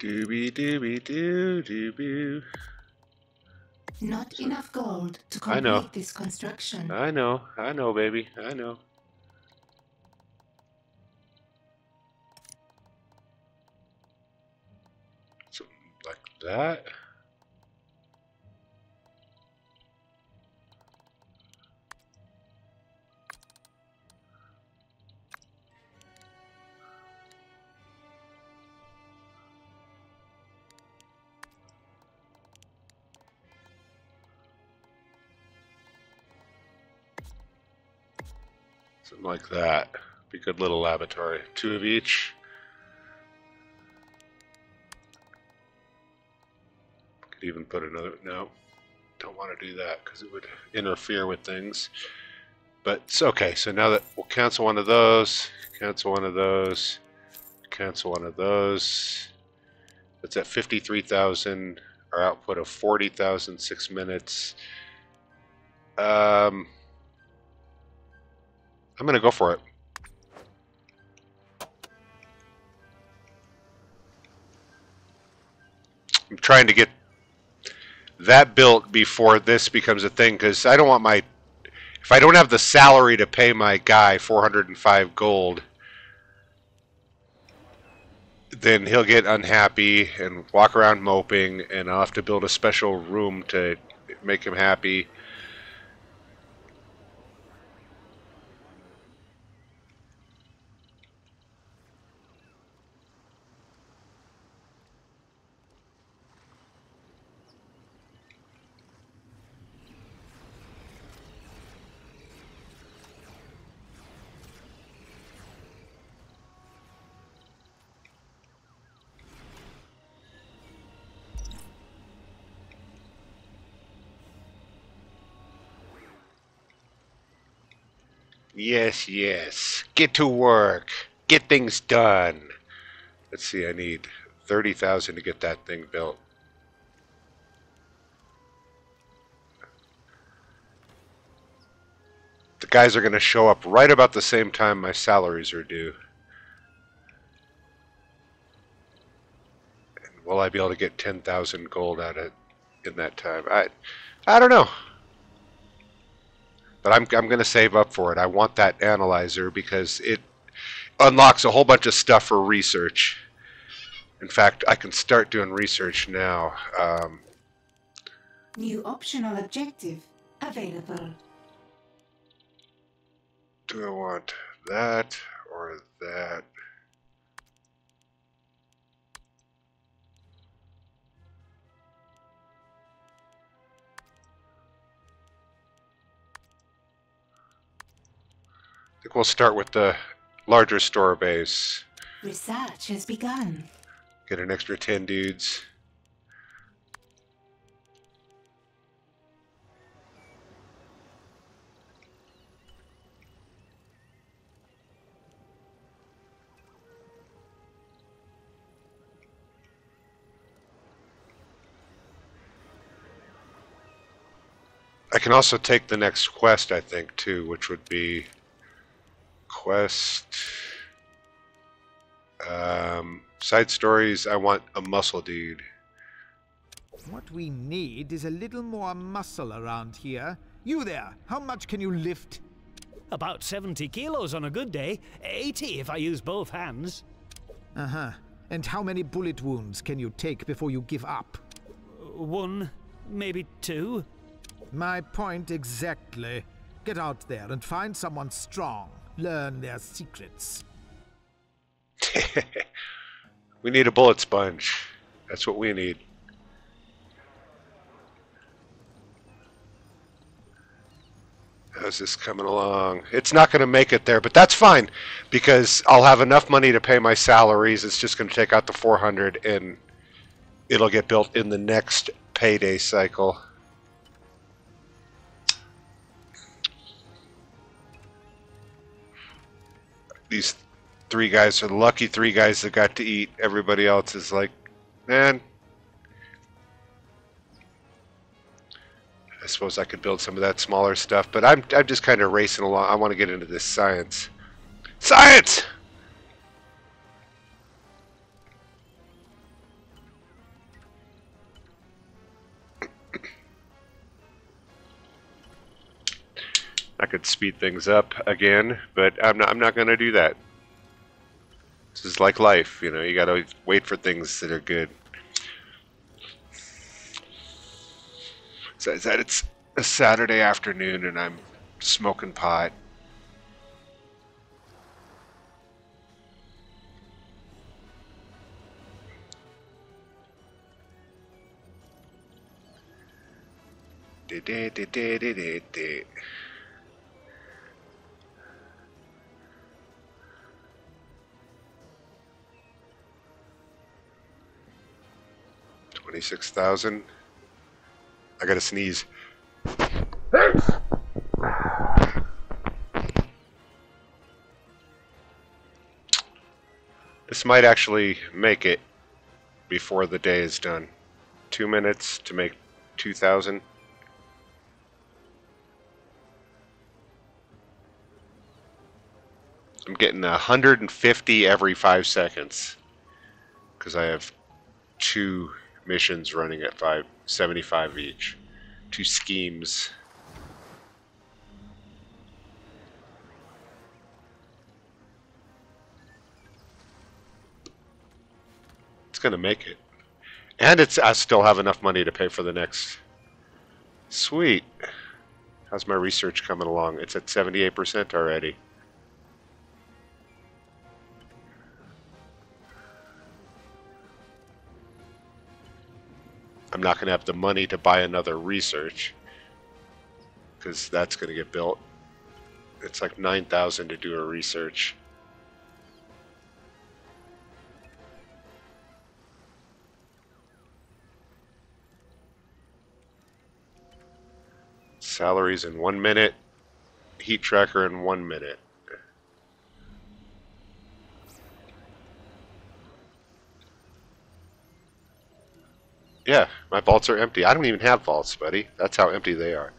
Doobie doobie doo doobie. Not enough gold to I know. complete this construction. I know, baby, I know. Something like that. Something like that. Be a good little laboratory. 2 of each. Could even put another. No, don't want to do that because it would interfere with things. But it's okay. So now that we'll cancel one of those, cancel one of those, cancel one of those. That's at 53,000. Our output of 40,000, 6 minutes. I'm going to go for it. I'm trying to get that built before this becomes a thing, because I don't want my... If I don't have the salary to pay my guy 405 gold, then he'll get unhappy and walk around moping, and I'll have to build a special room to make him happy. Yes, yes. Get to work. Get things done. Let's see, I need 30,000 to get that thing built. The guys are going to show up right about the same time my salaries are due. And will I be able to get 10,000 gold out of it in that time? I don't know. But I'm going to save up for it. I want that analyzer because it unlocks a whole bunch of stuff for research. In fact, I can start doing research now. New optional objective available. Do I want that or that? I think we'll start with the larger store base. Research has begun. Get an extra 10 dudes. I can also take the next quest, I think, too, which would be quest side stories. I want a muscle dude. What we need is a little more muscle around here. You there, how much can you lift? About 70 kilos on a good day. 80 if I use both hands. Uh-huh. And how many bullet wounds can you take before you give up? 1, maybe 2. My point exactly. Get out there and find someone strong. learn their secrets. We need a bullet sponge. That's what we need. How's this coming along? It's not going to make it there, but that's fine because I'll have enough money to pay my salaries. It's just going to take out the 400 and it'll get built in the next payday cycle. These three guys are the lucky three guys that got to eat. Everybody else is like, man, I suppose I could build some of that smaller stuff, but I'm just kind of racing along. I want to get into this science. Science! I could speed things up again, but I'm not going to do that. This is like life, you know. You got to wait for things that are good. So that it's a Saturday afternoon and I'm smoking pot. De. 26,000. I gotta sneeze. This might actually make it before the day is done. 2 minutes to make 2,000. I'm getting 150 every 5 seconds because I have 2 missions running at 575 each. 2 schemes. It's gonna make it. And I still have enough money to pay for the next. Sweet. How's my research coming along? It's at 78% already. I'm not going to have the money to buy another research because that's going to get built. It's like 9,000 to do a research. Salaries in 1 minute. Heat tracker in 1 minute. Yeah, my vaults are empty. I don't even have vaults, buddy. That's how empty they are.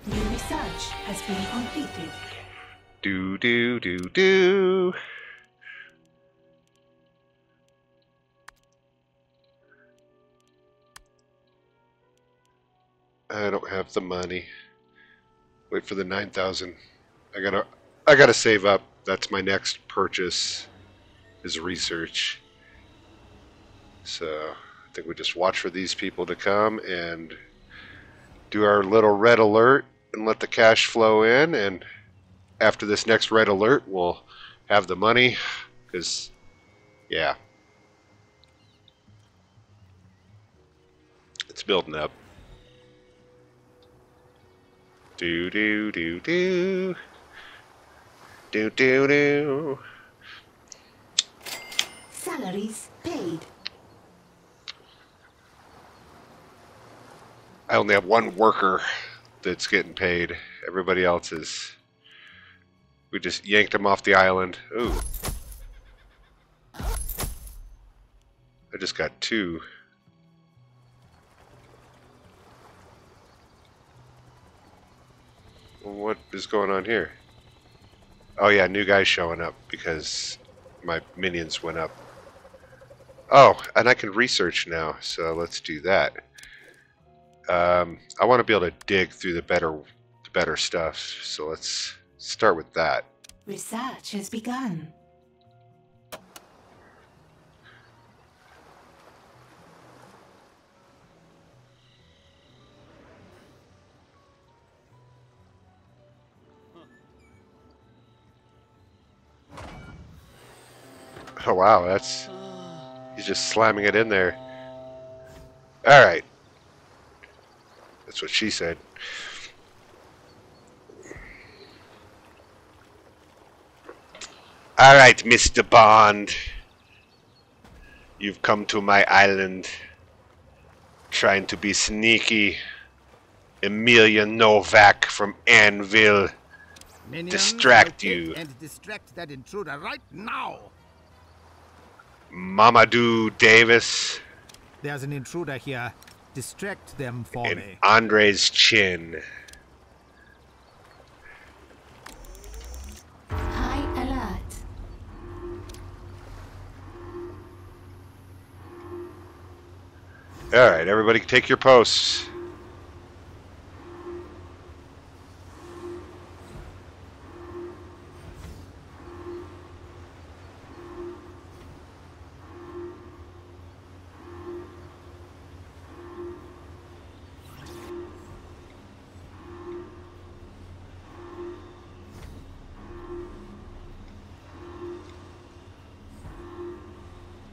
New research has been completed. Do. I don't have the money. Wait for the 9,000. I gotta save up. That's my next purchase. Is research. So I think we just watch for these people to come and do our little red alert and let the cash flow in, and after this next red alert we'll have the money because yeah, it's building up. Do. Salaries paid. I only have 1 worker that's getting paid. Everybody else is... We just yanked them off the island. Ooh. I just got 2. What is going on here? Oh yeah, new guys showing up because my minions went up. Oh, and I can research now, so let's do that. I want to be able to dig through the better stuff, so let's start with that. Research has begun. Oh wow, he's just slamming it in there. Alright. That's what she said. Alright, Mr. Bond. You've come to my island trying to be sneaky. Emilia Novak from Anvil. Minions, Distract locate you. and distract that intruder right now. Mamadou Davis There's an intruder here. Distract them for and me. Andre's Chin. High alert. Alright, everybody take your posts.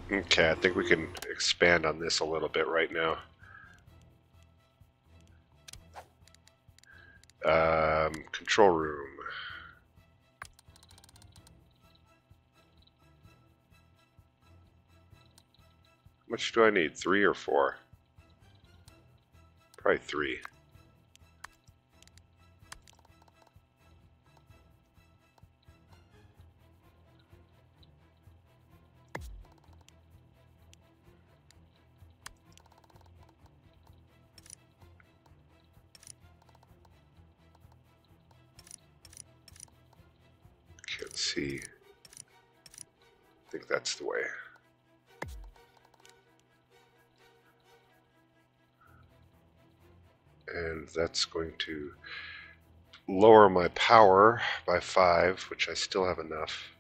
Okay, I think we can expand on this a little bit right now. Control room. How much do I need? 3 or 4? Probably 3. Can't see. I think that's the way. And that's going to lower my power by 5, which I still have enough.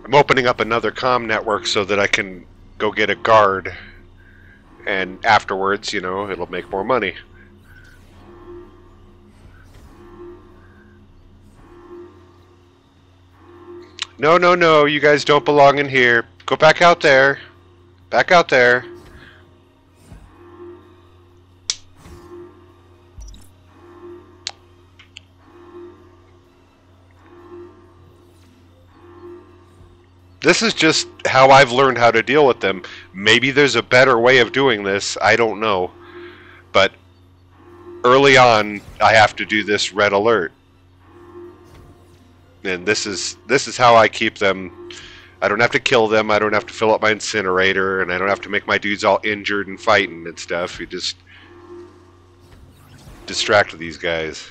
I'm opening up another comm network so that I can go get a guard, and afterwards, you know, it'll make more money. No, no, no, you guys don't belong in here. Go back out there. Back out there. This is just how I've learned how to deal with them. Maybe there's a better way of doing this. I don't know. But early on, I have to do this red alert. And this is how I keep them. I don't have to kill them. I don't have to fill up my incinerator. And I don't have to make my dudes all injured and fighting and stuff. You just distract these guys.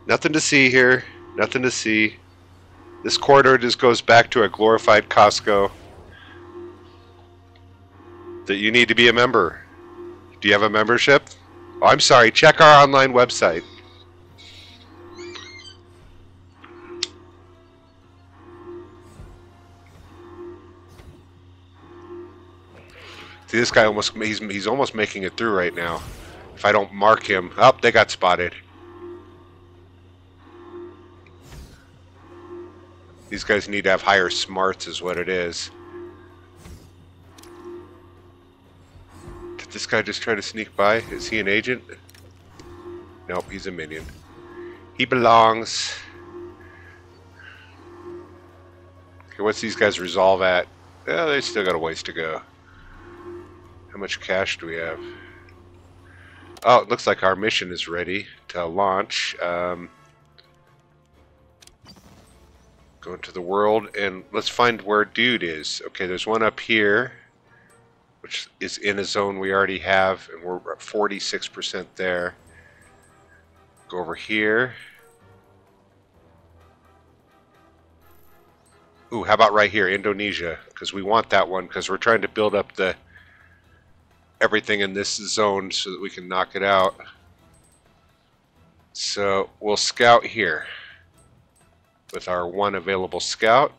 Nothing to see here. Nothing to see. This corridor just goes back to a glorified Costco. That you need to be a member. Do you have a membership? Oh, I'm sorry. Check our online website. See, this guy he's almost making it through right now. If I don't mark him. Oh, they got spotted. These guys need to have higher smarts is what it is. Did this guy just try to sneak by? Is he an agent? Nope, he's a minion. He belongs. Okay, what's these guys resolve at? Yeah, they still got a ways to go. How much cash do we have? Oh, it looks like our mission is ready to launch. Go into the world and let's find where dude is. Okay, there's one up here, which is in a zone we already have, and we're at 46% there. Go over here. Ooh, how about right here, Indonesia? Because we want that one, because we're trying to build up the everything in this zone so that we can knock it out. So we'll scout here with our one available scout.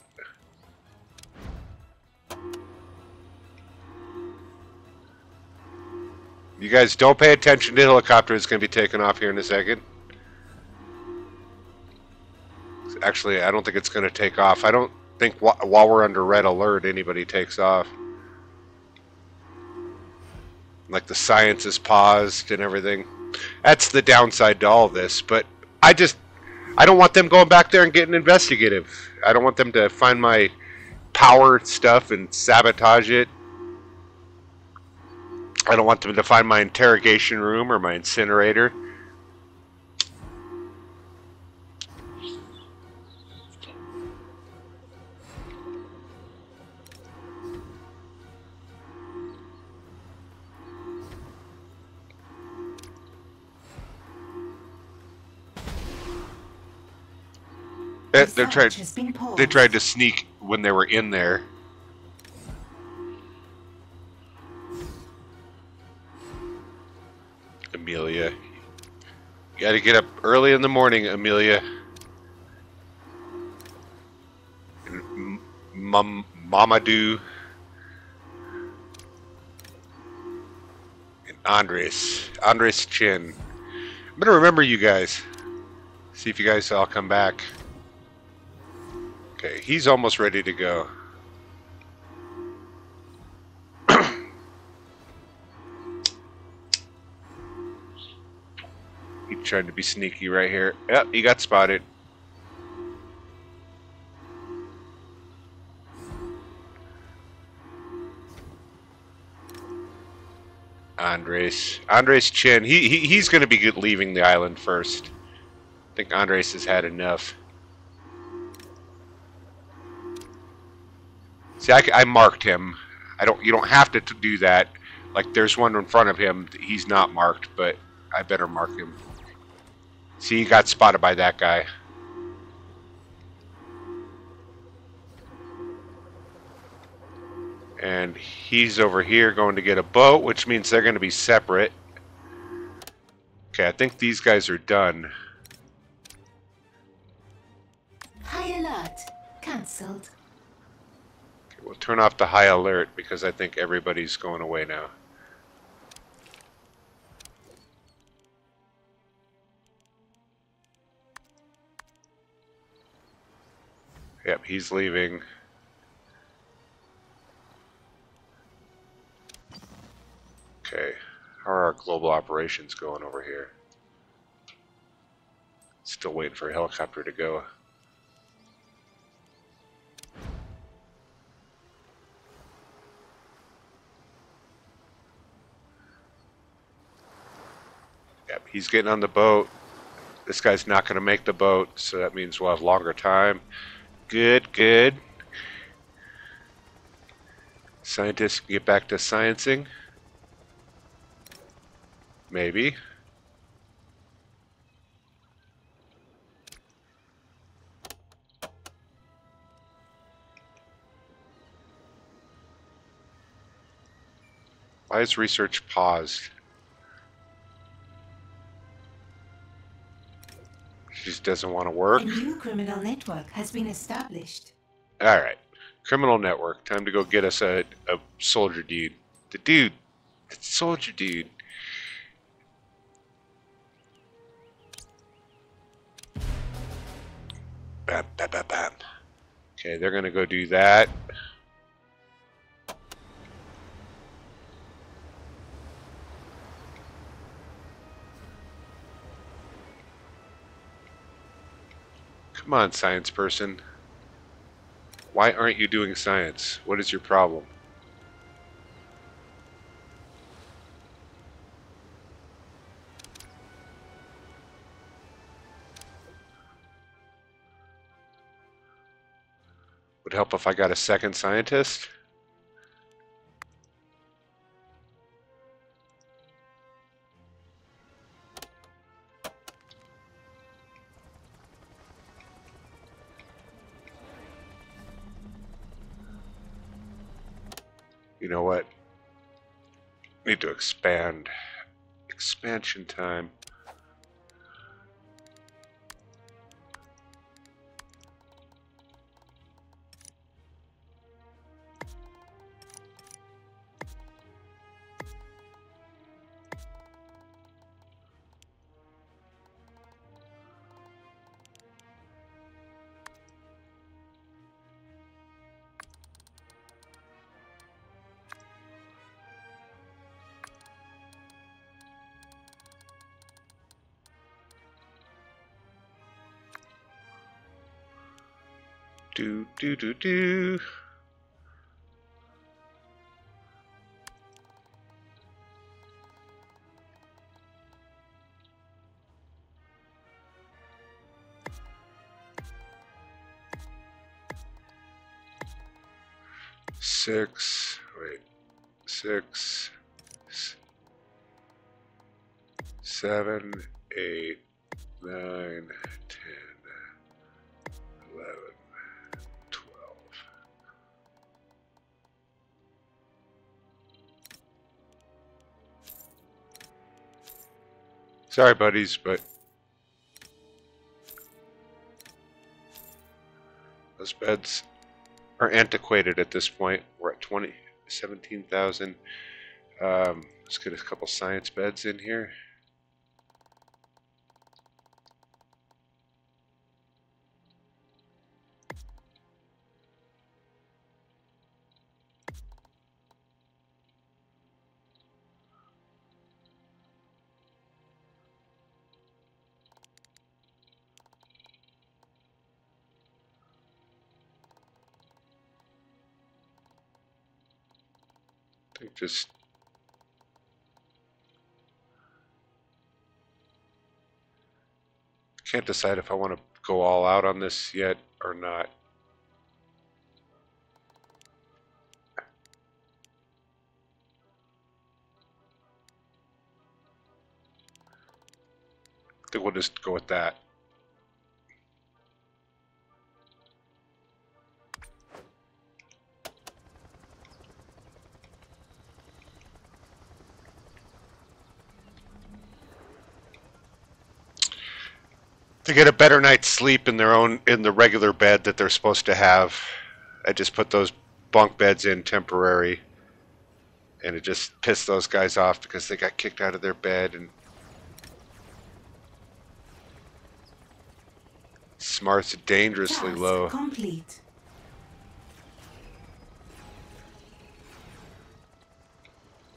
You guys don't pay attention to the helicopter. It's going to be taking off here in a second. Actually, I don't think it's going to take off. I don't think while we're under red alert, anybody takes off. Like the science is paused and everything. That's the downside to all this. But I don't want them going back there and getting investigative. I don't want them to find my power stuff and sabotage it. I don't want them to find my interrogation room or my incinerator. They tried to sneak when they were in there. Amelia. You gotta get up early in the morning, Amelia. Mamadou. And Andres. Andres Chin. I'm gonna remember you guys. See if you guys all come back. Okay, he's almost ready to go. He's trying to be sneaky right here. Yep, he got spotted. Andres Chin. He's going to be leaving the island first. I think Andres has had enough. See, I marked him. You don't have to do that. Like, there's one in front of him. He's not marked, but I better mark him. See, he got spotted by that guy. And he's over here going to get a boat, which means they're going to be separate. Okay, I think these guys are done. High alert. Cancelled. We'll turn off the high alert because I think everybody's going away now. Yep, he's leaving. Okay, how are our global operations going over here? Still waiting for a helicopter to go. Yep, he's getting on the boat. This guy's not going to make the boat, so that means we'll have longer time. Good, good. Scientists can get back to sciencing. Maybe. Why is research paused? She just doesn't want to work. A new criminal network has been established. Alright. Criminal network. Time to go get us a soldier dude. The soldier dude. Bam, bam, bam, bam. Okay, they're gonna go do that. Come on, science person. Why aren't you doing science? What is your problem? Would help if I got a second scientist. You know what? Need to expand. Expansion time. Do do do do. Six, 7, 8, 9, 10, 11, 12. Sorry, buddies, but those beds are antiquated at this point. We're at 17,000. Let's get a couple science beds in here. I think just can't decide if I want to go all out on this yet or not. I think we'll just go with that. To get a better night's sleep in the regular bed that they're supposed to have, I just put those bunk beds in temporary, and it just pissed those guys off because they got kicked out of their bed. And smart's dangerously Task low. complete.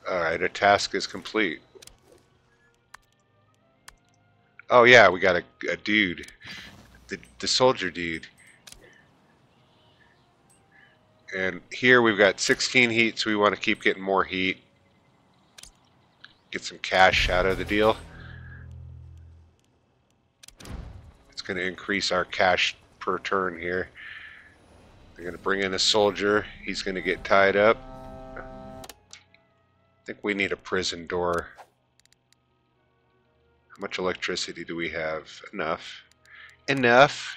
Alright, a task is complete. Oh yeah, we got a dude. The soldier dude. And here we've got 16 heat, so we want to keep getting more heat. Get some cash out of the deal. It's going to increase our cash per turn here. They're going to bring in a soldier. He's going to get tied up. I think we need a prison door. How much electricity do we have? Enough. Enough.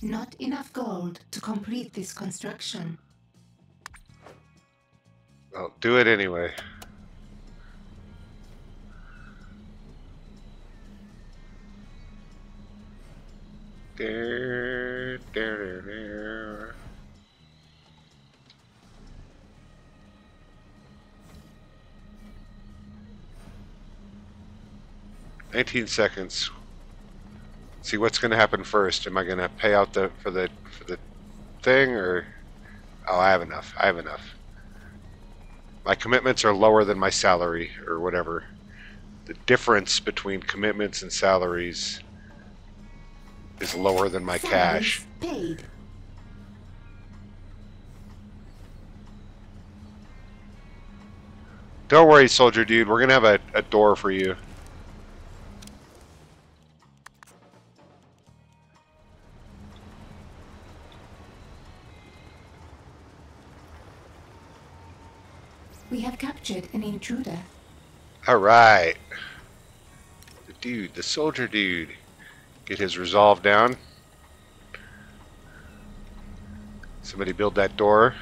Not enough gold to complete this construction. Well, do it anyway. There, there, there. $19 seconds. See what's going to happen first. Am I going to pay out for the thing, or oh, I have enough. I have enough. My commitments are lower than my salary or whatever. The difference between commitments and salaries is lower than my cash. Paid. Don't worry, soldier dude. We're gonna have a door for you. We have captured an intruder. Alright. The dude, the soldier dude. Get his resolve down. Somebody build that door.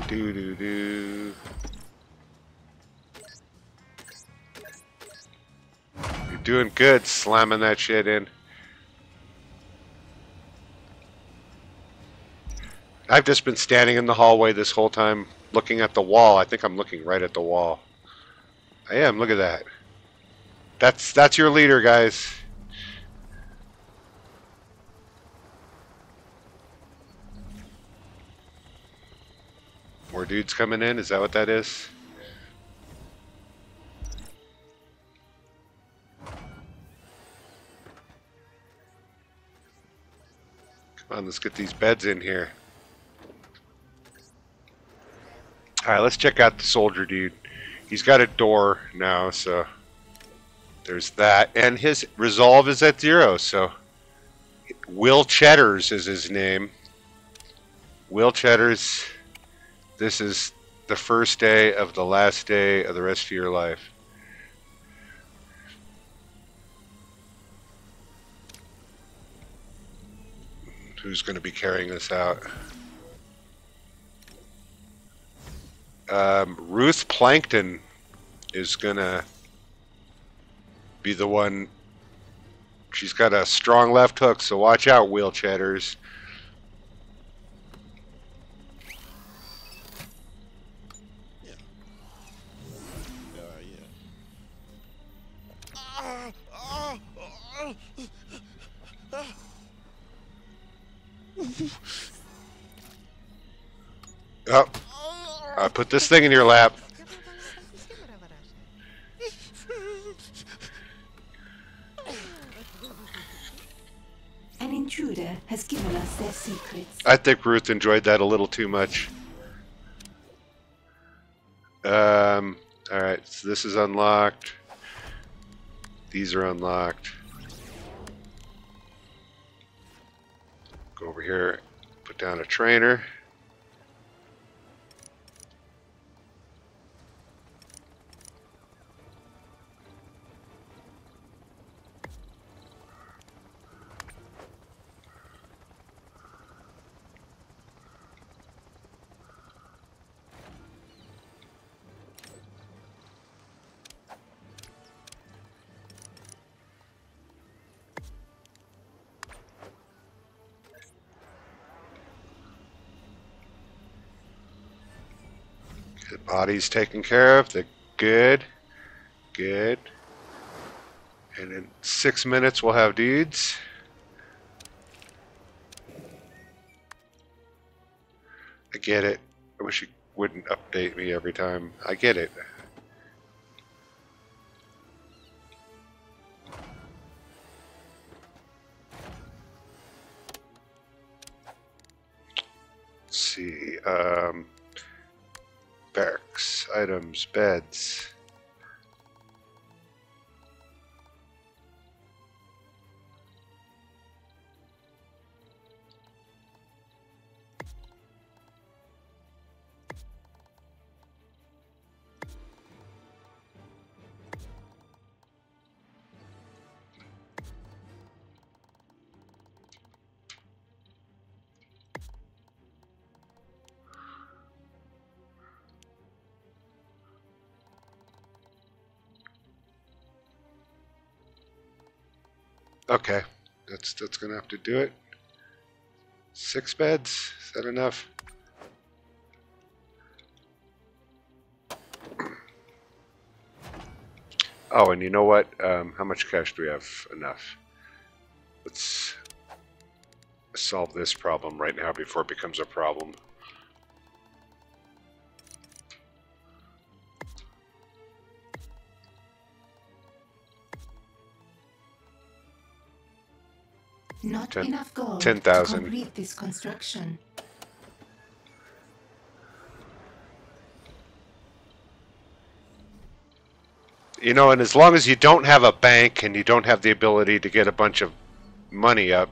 Do do do. You're doing good slamming that shit in. I've just been standing in the hallway this whole time looking at the wall. I think I'm looking right at the wall. I am. Look at that. That's your leader, guys. More dudes coming in? Is that what that is? Come on, let's get these beds in here. Alright, let's check out the soldier dude. He's got a door now, so there's that. And his resolve is at 0, so Will Cheddars is his name. Will Cheddars, this is the first day of the last day of the rest of your life. Who's going to be carrying this out? Ruth Plankton is going to be the one. She's got a strong left hook, so watch out, Will Cheddars. Oh, I put this thing in your lap. An intruder has given us their secrets. I think Ruth enjoyed that a little too much. Alright, so this is unlocked. These are unlocked. Go over here, put down a trainer. The body's taken care of. They're good. Good. And in 6 minutes we'll have dudes. I get it. I wish you wouldn't update me every time. I get it. Let's see. Barracks, items, beds. Okay, that's gonna have to do it. 6 beds, is that enough? Oh, and you know what? How much cash do we have? Enough. Let's solve this problem right now before it becomes a problem. Not enough gold 10,000. to complete this construction. You know, and as long as you don't have a bank and you don't have the ability to get a bunch of money up,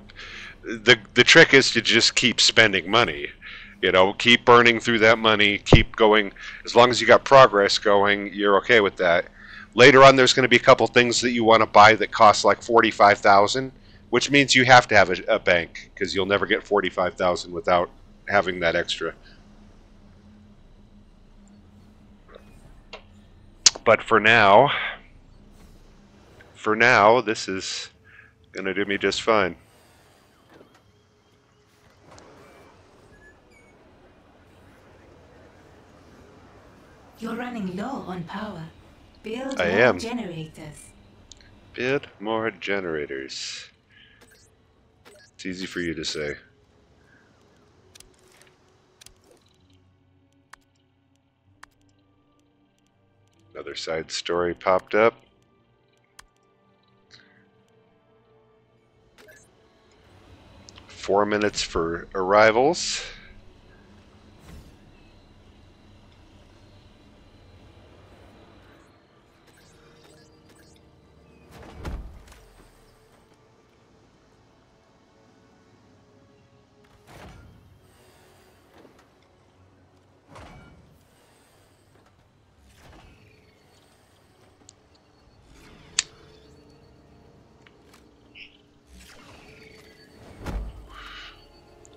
the trick is to just keep spending money. You know, keep burning through that money, keep going. As long as you got progress going, you're okay with that. Later on, there's going to be a couple things that you want to buy that cost like 45,000, which means you have to have a bank, because you'll never get 45,000 without having that extra. But for now, this is going to do me just fine. on power. Build I more am. generators. Build more generators. It's easy for you to say. Another side story popped up. Four minutes for arrivals.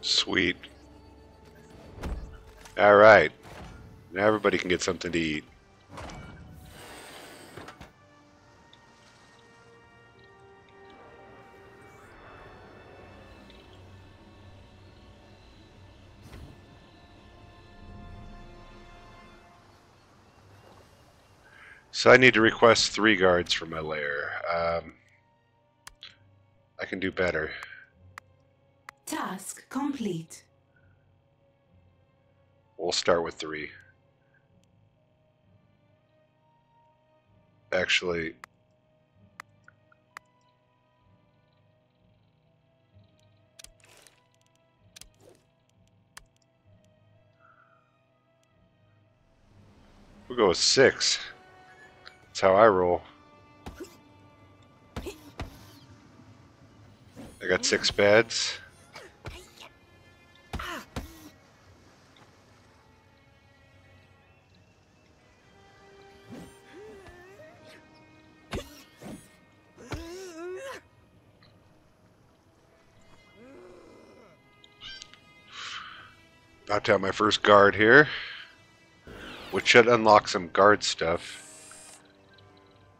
Sweet. All right. Now everybody can get something to eat. So I need to request 3 guards for my lair. I can do better. Task complete. We'll start with 3. Actually, we'll go with 6. That's how I roll. I got 6 beds. About to have my first guard here, which should unlock some guard stuff.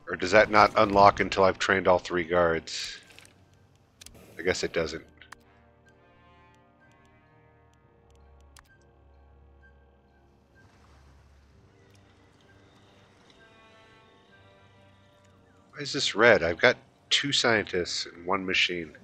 Or does that not unlock until I've trained all 3 guards? I guess it doesn't. Why is this red? I've got 2 scientists and 1 machine.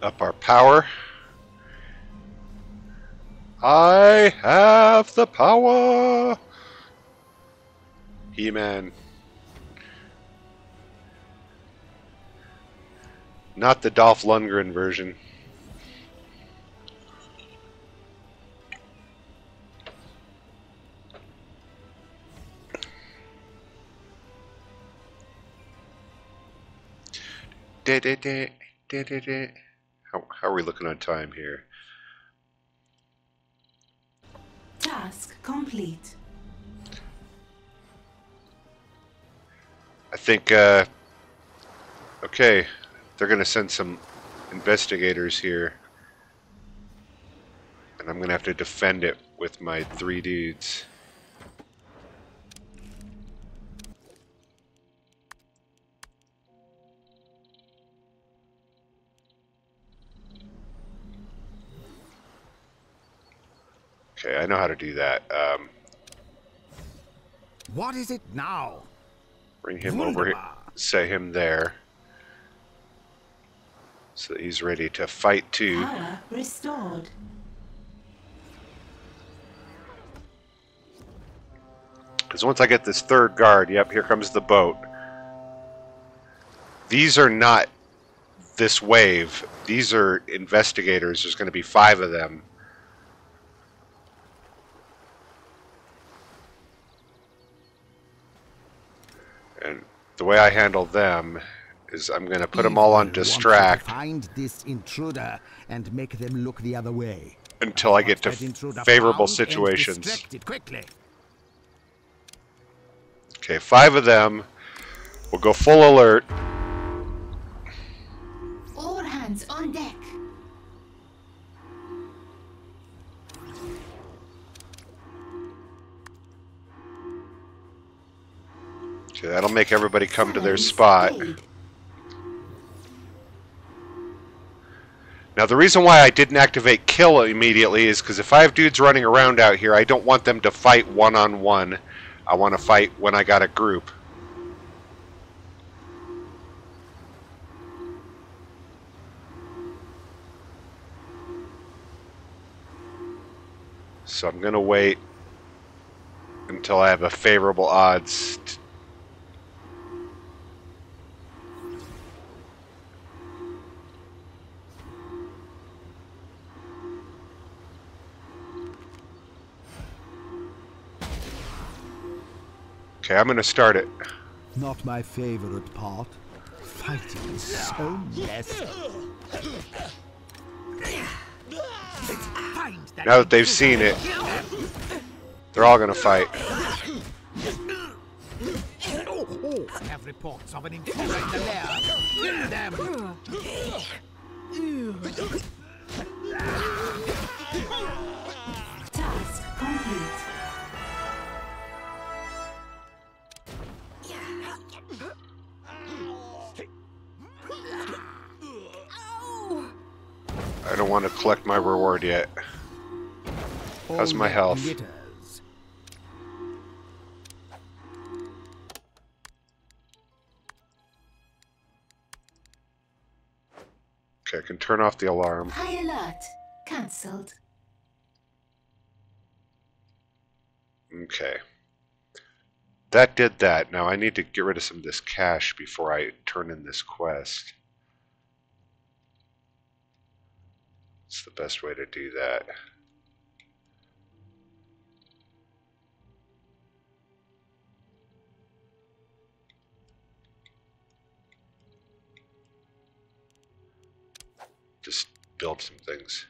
Up our power. I have the power! He-Man. Not the Dolph Lundgren version. How are we looking on time here? Task complete. I think, okay, they're going to send some investigators here. And I'm going to have to defend it with my 3 dudes. Okay, I know how to do that. What is it now? Bring him over here. Set him there. So that he's ready to fight too. Power restored. Because once I get this 3rd guard, yep, here comes the boat. These are not this wave. These are investigators. There's going to be 5 of them. the way I handle them is I'm going to put them all on Evil wants you to distract find this intruder and make them look the other way. until I get to That intruder favorable found and situations. distracted quickly. Okay, 5 of them will go full alert. All hands on deck. Okay, that'll make everybody come to their Summons spot. aid. Now, the reason why I didn't activate kill immediately is because if I have dudes running around out here, I don't want them to fight one-on-one. I want to fight when I got a group. So I'm going to wait until I have a favorable odds. Okay, I'm going to start it. Not my favorite part. Fighting is so messy. Now that they've seen it, they're all going to fight. I have reports of an intruder in the lair. Kill them! Task complete. I don't want to collect my reward yet. How's my health? Glitters. Okay, I can turn off the alarm. High alert. Cancelled. Okay. That did that. Now I need to get rid of some of this cash before I turn in this quest. It's the best way to do that. Just build some things.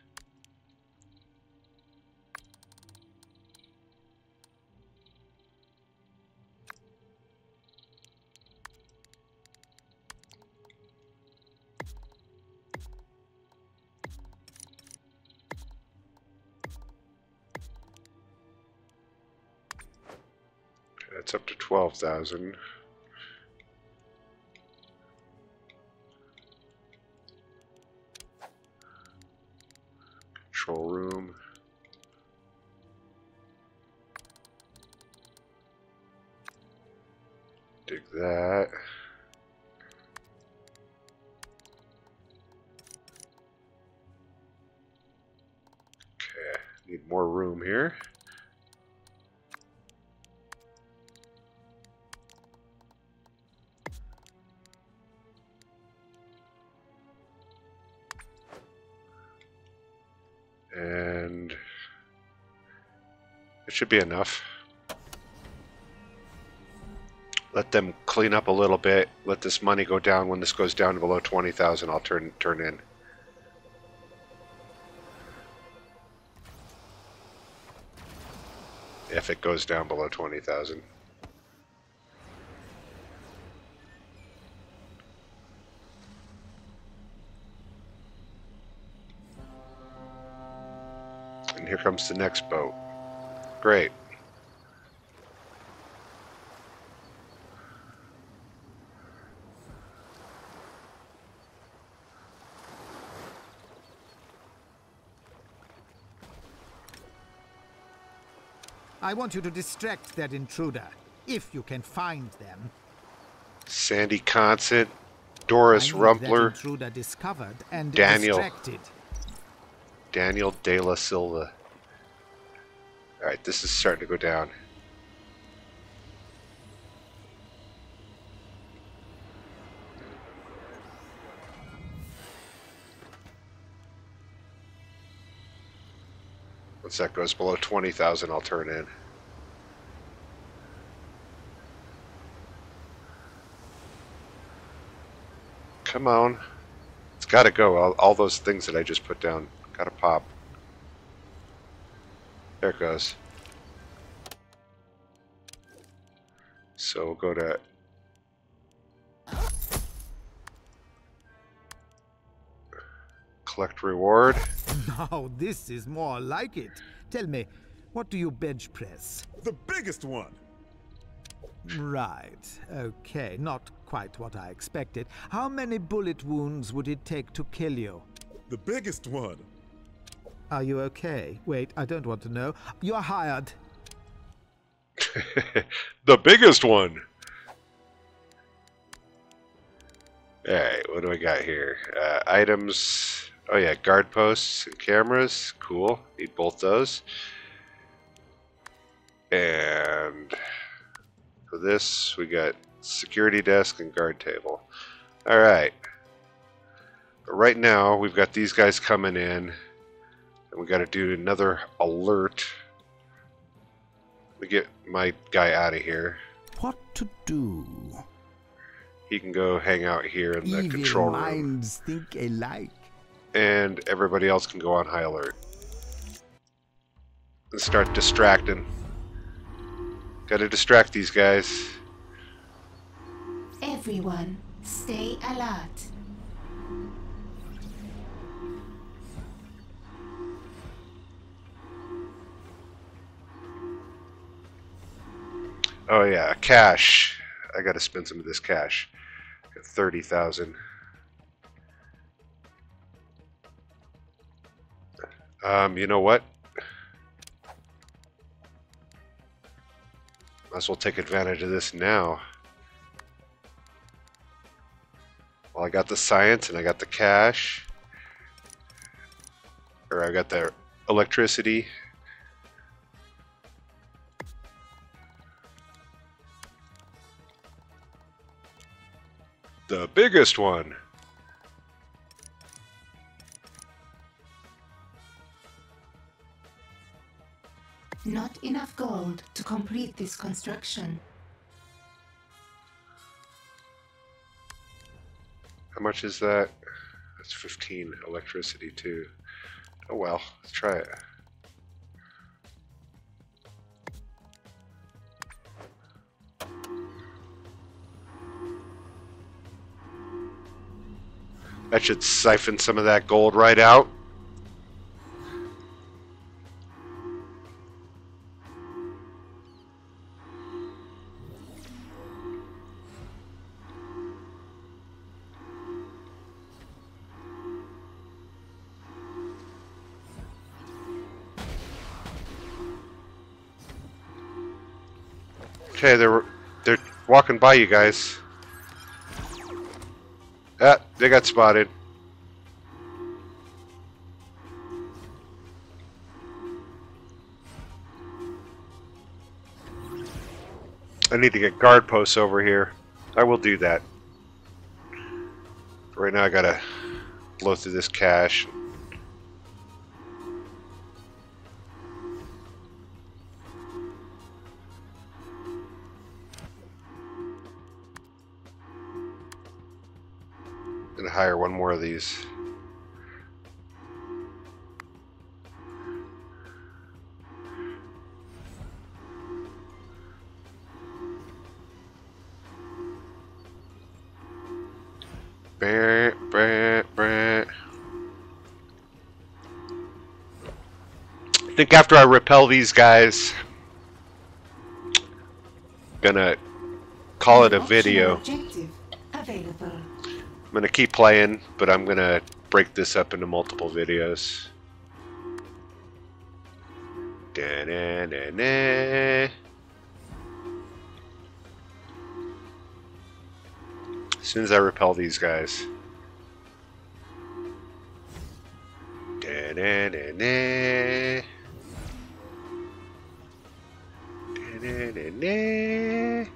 Okay, that's up to 12,000. Control room. Dig that. Okay, need more room here. And it should be enough. Let them clean up a little bit. Let this money go down. When this goes down below 20,000, I'll turn in. If it goes down below 20,000. And here comes the next boat. Great. I want you to distract that intruder, if you can find them. Sandy Constant, Doris I need that Rumpler, intruder discovered and Daniel. distracted. Daniel De La Silva. Alright, this is starting to go down. Once that goes below 20,000, I'll turn in. Come on. It's gotta go. All those things that I just put down. Gotta pop. There it goes. So we'll go to... collect reward. Now this is more like it. Tell me, what do you bench press? The biggest one! Right. Okay, not quite what I expected. How many bullet wounds would it take to kill you? The biggest one! Are you okay? Wait, I don't want to know. You're hired. The biggest one! Alright, what do I got here? Items... Oh yeah, guard posts and cameras. Cool. Need both those. And for this, we got security desk and guard table. Alright. But right now, we've got these guys coming in. And we got to do another alert. Let me get my guy out of here. What to do? He can go hang out here in the control room. Minds think alike. And everybody else can go on high alert. And start distracting. Gotta distract these guys. Everyone, stay alert. Oh yeah, cash. I gotta spend some of this cash. Got 30,000. You know what? Might as well take advantage of this now. Well, I got the science and I got the cash. Or I got the electricity. The biggest one. Not enough gold to complete this construction. How much is that? That's 15 electricity too. Oh well, let's try it. That should siphon some of that gold right out. Okay, they're walking by you guys. Ah, they got spotted. I need to get guard posts over here. I will do that. Right now I gotta blow through this cash. Gonna hire one more of these. I think after I repel these guys, gonna call it a video. Objective available. I'm gonna keep playing, but I'm gonna break this up into multiple videos. Da-na-na-na. As soon as I repel these guys. Da-na-na-na. Da-na-na-na.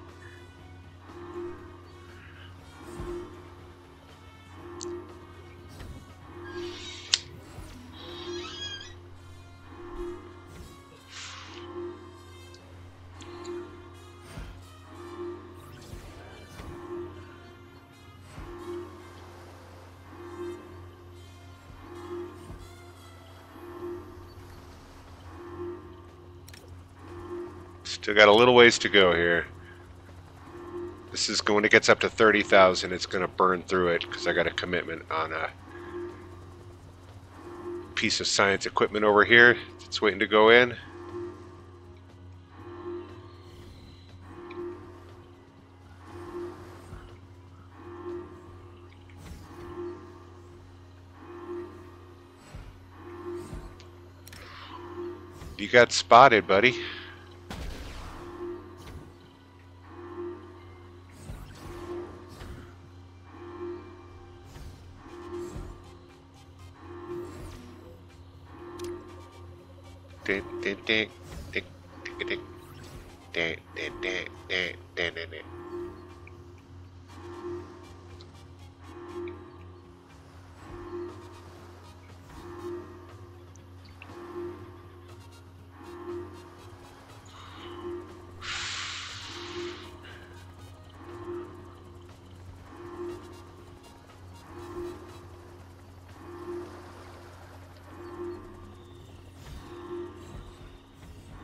Still got a little ways to go here. This is when it gets up to 30,000, it's going to burn through it because I got a commitment on a piece of science equipment over here that's waiting to go in. You got spotted, buddy.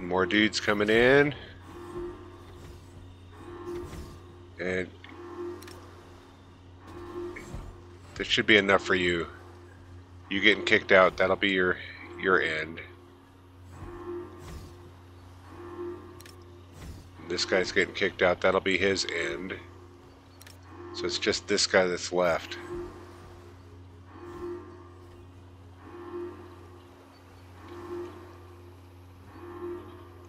More dudes coming in. And that should be enough for you. You getting kicked out, that'll be your end. This guy's getting kicked out, that'll be his end. So it's just this guy that's left.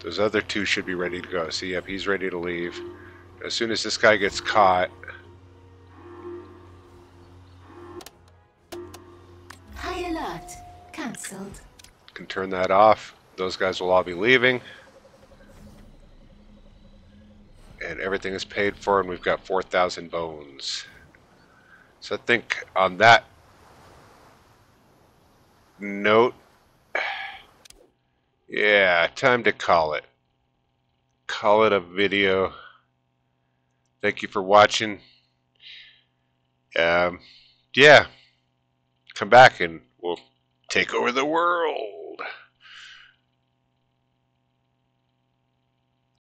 Those other two should be ready to go. See, yep, he's ready to leave. As soon as this guy gets caught. High alert. Cancelled. Can turn that off. Those guys will all be leaving. And everything is paid for, and we've got 4,000 bones. So I think on that note, yeah, time to call it. Call it a video. Thank you for watching. Yeah, come back and we'll take over the world.